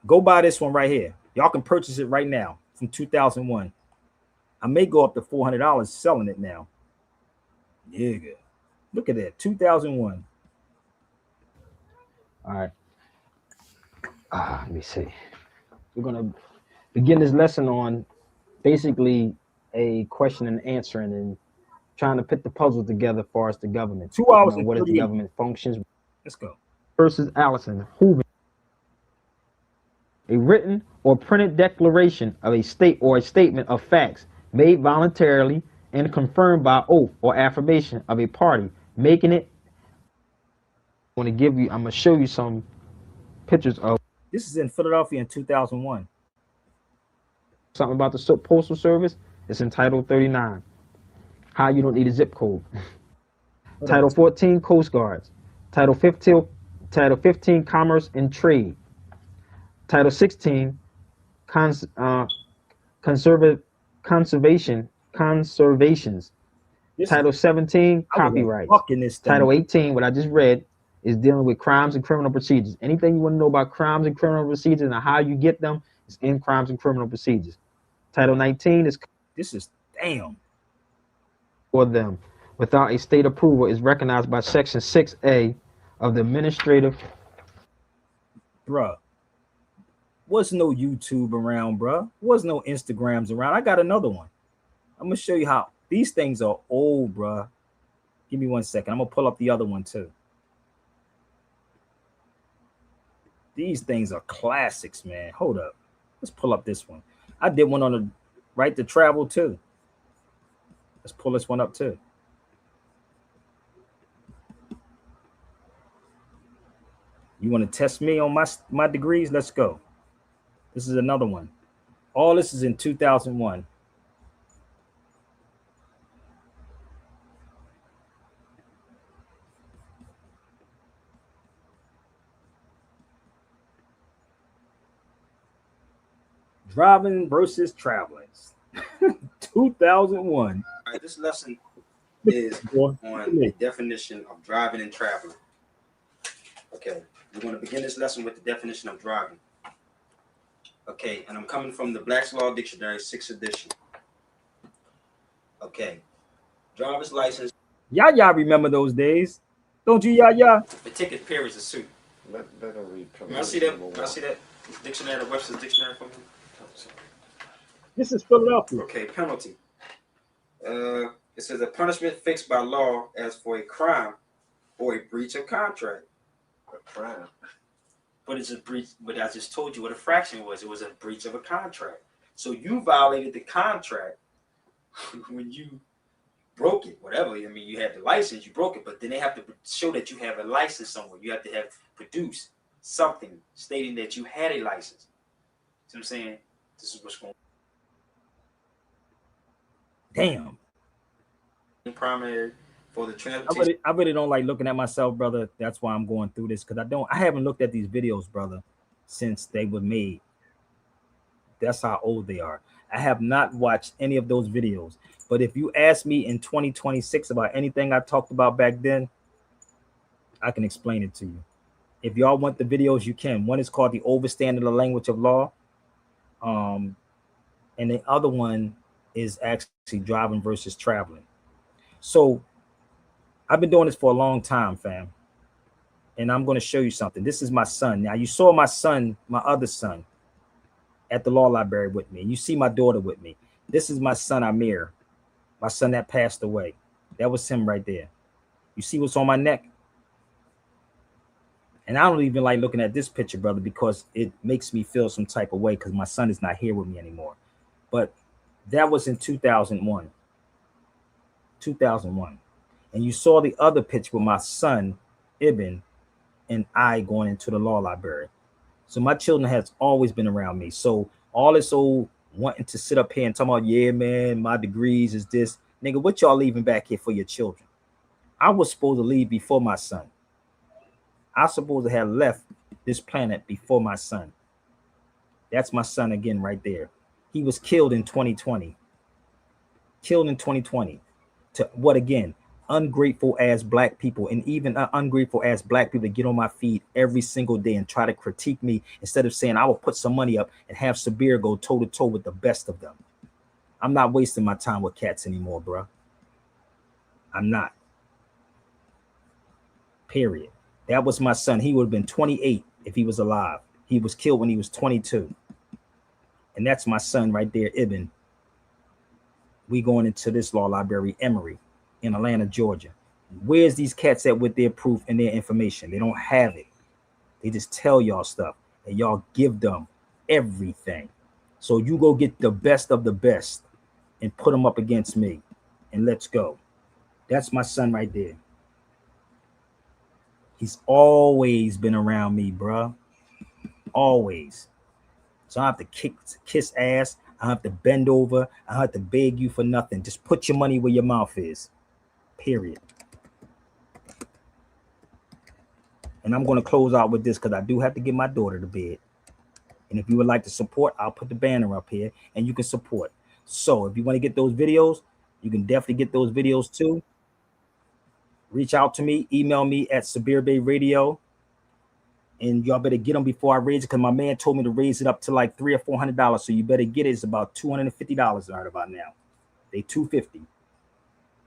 Go buy this one right here. Y'all can purchase it right now from 2001. I may go up to $400 selling it now. Yeah, good. Look at that, 2001. All right. Let me see. We're going to begin this lesson on basically a question and answering and trying to put the puzzle together as far as the government. 2 hours and what is the government functions? Let's go. Versus Allison Hoover. A written or printed declaration of a state or a statement of facts made voluntarily and confirmed by oath or affirmation of a party making it. I'm going to show you some pictures of. This is in Philadelphia in 2001. Something about the Postal Service. It's in Title 39. How you don't need a zip code. Title 14, Coast Guards. Title 15, Commerce and Trade. Title 16, conservations. Title 17, copyright. Title 18, what I just read, is dealing with crimes and criminal procedures. Anything you want to know about crimes and criminal procedures and how you get them is in crimes and criminal procedures. Title 19 is. This is damn. For them, without a state approval, is recognized by Section 6A of the Administrative. Bruh. Was no YouTube around, bruh. Was no Instagrams around. I got another one. I'm gonna show you how these things are old, bruh. Give me 1 second. I'm gonna pull up the other one too. These things are classics, man. Hold up. Let's pull up this one. I did one on the right to travel too. Let's pull this one up too. You want to test me on my degrees? Let's go. This is another one. All this is in 2001. Driving versus traveling. 2001. All right, this lesson is on the definition of driving and traveling. Okay, we're going to begin this lesson with the definition of driving. Okay, and I'm coming from the Black's Law Dictionary, 6th edition. Okay, driver's license. Y'all remember those days, don't you? Y'all. The ticket period is a suit. Let her read. Can I see that? Can I see that dictionary, the Webster's dictionary for me? This is Philadelphia. Okay, penalty. It says a punishment fixed by law as for a crime or a breach of contract. A crime. But it's a breach. But I just told you what a fraction was. It was a breach of a contract. So you violated the contract when you broke it. Whatever. I mean, you had the license, you broke it, but then they have to show that you have a license somewhere. You have to have produced something stating that you had a license. See what I'm saying? This is what's going on. Damn. Primary for the transportation. I really don't like looking at myself, brother. That's why I'm going through this, because I haven't looked at these videos, brother, since they were made. That's how old they are. I have not watched any of those videos. But if you ask me in 2026 about anything I talked about back then, I can explain it to you. If y'all want the videos, you can. One is called The Overstanding the Language of Law. And the other one is actually Driving versus Traveling. So I've been doing this for a long time, fam. And I'm going to show you something. This is my son. Now, you saw my son, my other son, at the law library with me. You see my daughter with me. This is my son, Amir, my son that passed away. That was him right there. You see what's on my neck? And I don't even like looking at this picture, brother, because it makes me feel some type of way because my son is not here with me anymore. But that was in 2001. 2001. And you saw the other picture with my son, Ibn, and I going into the law library. So my children has always been around me. So all this old wanting to sit up here and talk about, yeah, man, my degrees is this. Nigga, what y'all leaving back here for your children? I was supposed to leave before my son. I was supposed to have left this planet before my son. That's my son again right there. He was killed in 2020. Killed in 2020. To what again? Ungrateful ass black people, and even ungrateful ass black people get on my feed every single day and try to critique me instead of saying I will put some money up and have Sabir go toe to toe with the best of them. I'm not wasting my time with cats anymore, bro. I'm not. Period. That was my son. He would have been 28 if he was alive. He was killed when he was 22. And that's my son right there, Ibn. We going into this law library, S.M.E, in Atlanta, Georgia. Where's these cats at with their proof and their information? They don't have it. They just tell y'all stuff and y'all give them everything. So you go get the best of the best and put them up against me and let's go. That's my son right there. He's always been around me, bruh. Always. So I have to kiss ass. I have to bend over. I have to beg you for nothing. Just put your money where your mouth is. Period. And I'm going to close out with this because I do have to get my daughter to bed. And if you would like to support, I'll put the banner up here and you can support. So if you want to get those videos, you can definitely get those videos too. Reach out to me, email me at Sabir Bey Radio, and y'all better get them before I raise it because my man told me to raise it up to like $300 or $400. So you better get it. It's about $250 right about now. They $250,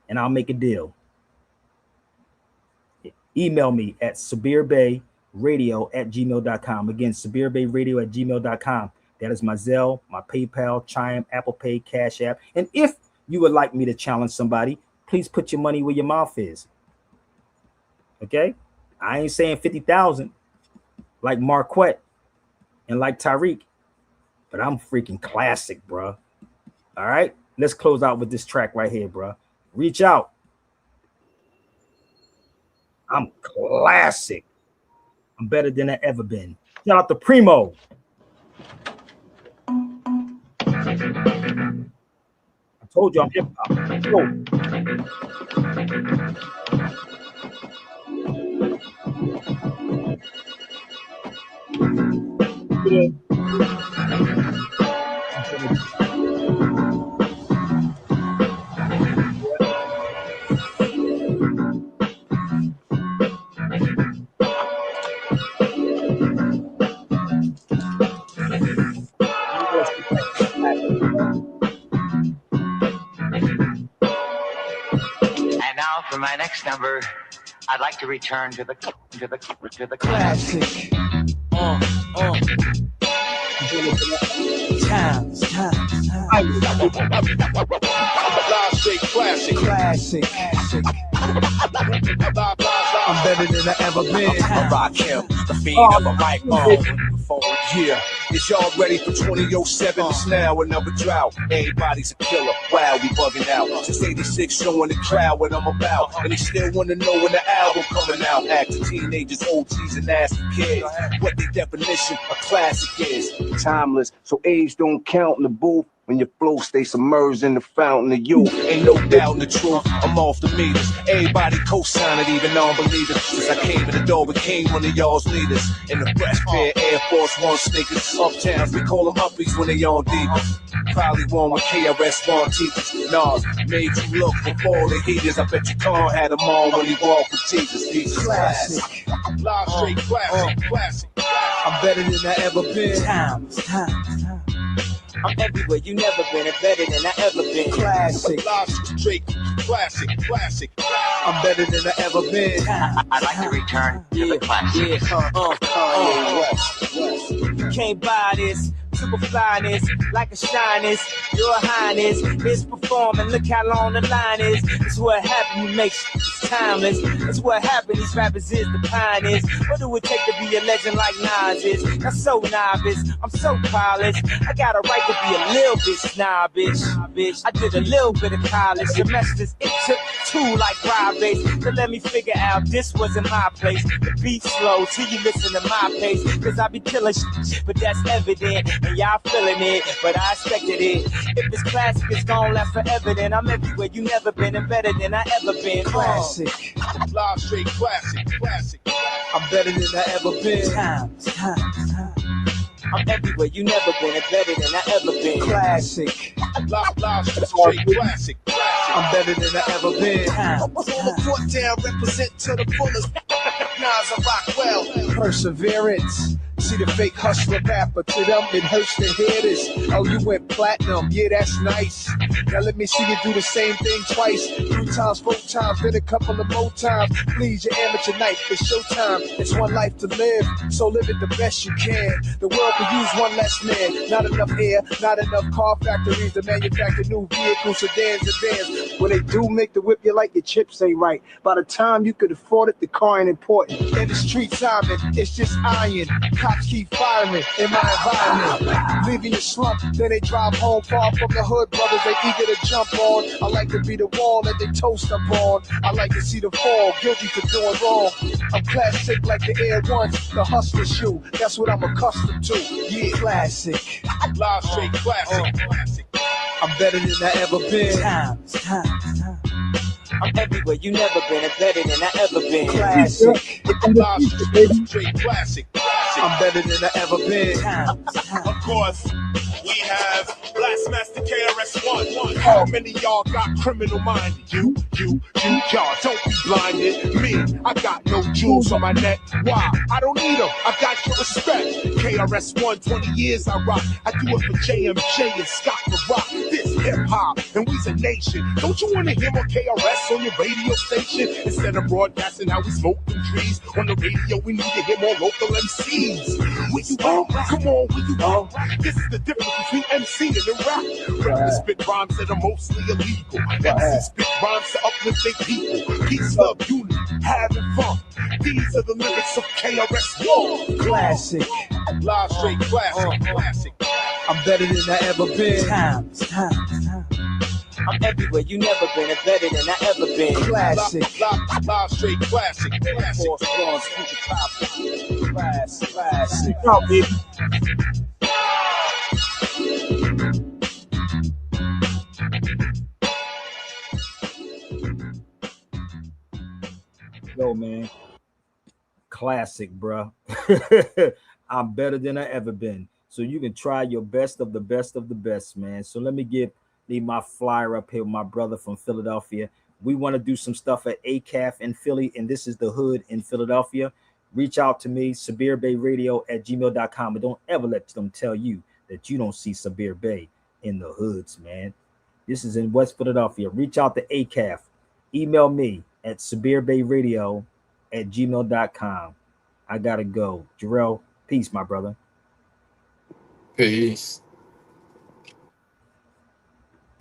and I'll make a deal. Email me at sabirbayradio@gmail.com. Again, sabirbayradio@gmail.com. That is my Zelle, my PayPal, Chime, Apple Pay, Cash App. And if you would like me to challenge somebody, please put your money where your mouth is. Okay, I ain't saying 50,000 like Marquette and like Tariq, but I'm freaking classic, bro. All right, let's close out with this track right here, bro. Reach out. I'm classic. I'm better than I ever been. Shout out to Primo. I told you I'm hip hop. And now for my next number, I'd like to return to the classic. Times. straight classic. I'm better than I ever been. I rock him, the fiend of a microphone. Yeah, is y'all ready for 2007? It's now another drought. Everybody's a killer. Wow, we bugging out. Since 86, showing the crowd what I'm about. And they still want to know when the album coming out. Acting teenagers, OGs, and nasty kids. What the definition of classic is. Timeless, so age don't count in the booth. When your flow stay submerged in the fountain of youth. Ain't no doubt in the truth, I'm off the meters. Everybody co-sign it, even non-believers. Since I came in the door, became one of y'all's leaders. In the fresh pair Air Force One sneakers. Uptowns, we call them uppies when they on divas. Probably one with KRS-One teachers. Nas made you look before the heaters. I bet you Khan had them on when he walked with Jesus. These classic. Live straight classic. I'm better than I ever been. I'm everywhere you never been, and better than I ever been. Classic. Live straight classic. I'm better than I ever been. I'd like to return to the classic. You can't buy this. Super flyness, like a shyness, your highness is performing. Look how long the line is. It's what happened, you make it's timeless. It's what happened, these rappers is the pioneers. What do it take to be a legend like Nas is? I'm so novice, I'm so polished. I got a right to be a little bit snobbish. I did a little bit of college semesters. It took 2 like Rob Bass to let me figure out this wasn't my place. The beat slow till you listen to my pace. Cause I be killing shit, but that's evident. And y'all feeling it, but I expected it. If it's classic, it's gonna last forever. Then I'm everywhere you never been, and better than I ever been. Classic. Live straight classic. I'm better than I ever been. I'm everywhere you never been, and better than I ever been. Classic. Live straight classic. I'm better than I ever been. Hold the fort down, represent to the fullest. Nas, I rock well. Perseverance. See the fake hustler rapper, to them it hurts to hear this. Oh, you went platinum, yeah, that's nice. Now let me see you do the same thing twice, 3 times, 4 times, then a couple of more times. Please, your amateur night, it's showtime. It's one life to live, so live it the best you can. The world could use one less man. Not enough air, not enough car factories to manufacture new vehicles, sedans, and vans. When they do make the whip, you like your chips ain't right. By the time you could afford it, the car ain't important. In the street timing, it's just iron. Cops keep firing in my environment. Leaving your slump, then they drive home far from the hood. Brothers, they eager to jump on. I like to be the wall that they toast up on. I like to see them fall, guilty for doing wrong. I'm classic like the Air Ones, the hustler shoe. That's what I'm accustomed to. Yeah, classic. Live straight classic. I'm better than I ever been. I'm everywhere you never been, and better than I ever been. Classic. Live straight classic. I'm better than I ever been. Of course, we have Blastmaster KRS-One. How many y'all got criminal minded? You, y'all don't be blinded. Me, I got no jewels on my neck. Why? I don't need them. I got your respect. KRS-One, 20 years I rock. I do it for JMJ and Scott the Rock. This hip hop, and we's a nation. Don't you want to hear more KRS on your radio station? Instead of broadcasting how we smoke them trees on the radio, we need to hear more local MCs. Where you at? Come on, where you at? This is the difference between MC and the rap. Rappers spit rhymes that are mostly illegal. MCs spit rhymes to uplift their people. Peace, love, unity, having fun. These are the lyrics of KRS-One. Classic. Live straight classic. I'm better than I ever been. I'm everywhere you never been, and better than I ever been. Classic. Live straight classic. Force Bronze, future top. Classic. Out, baby. Yo, man. Classic, bruh. I'm better than I ever been. So you can try your best of the best of the best, man. So let me leave my flyer up here with my brother from Philadelphia. We want to do some stuff at ACAF in Philly, and this is the hood in Philadelphia. Reach out to me, SabirBeyRadio@gmail.com. But don't ever let them tell you that you don't see Sabir Bey in the hoods, man. This is in West Philadelphia. Reach out to ACAF. Email me at SabirBeyRadio@gmail.com. I gotta go. Jarrell, peace, my brother. Peace.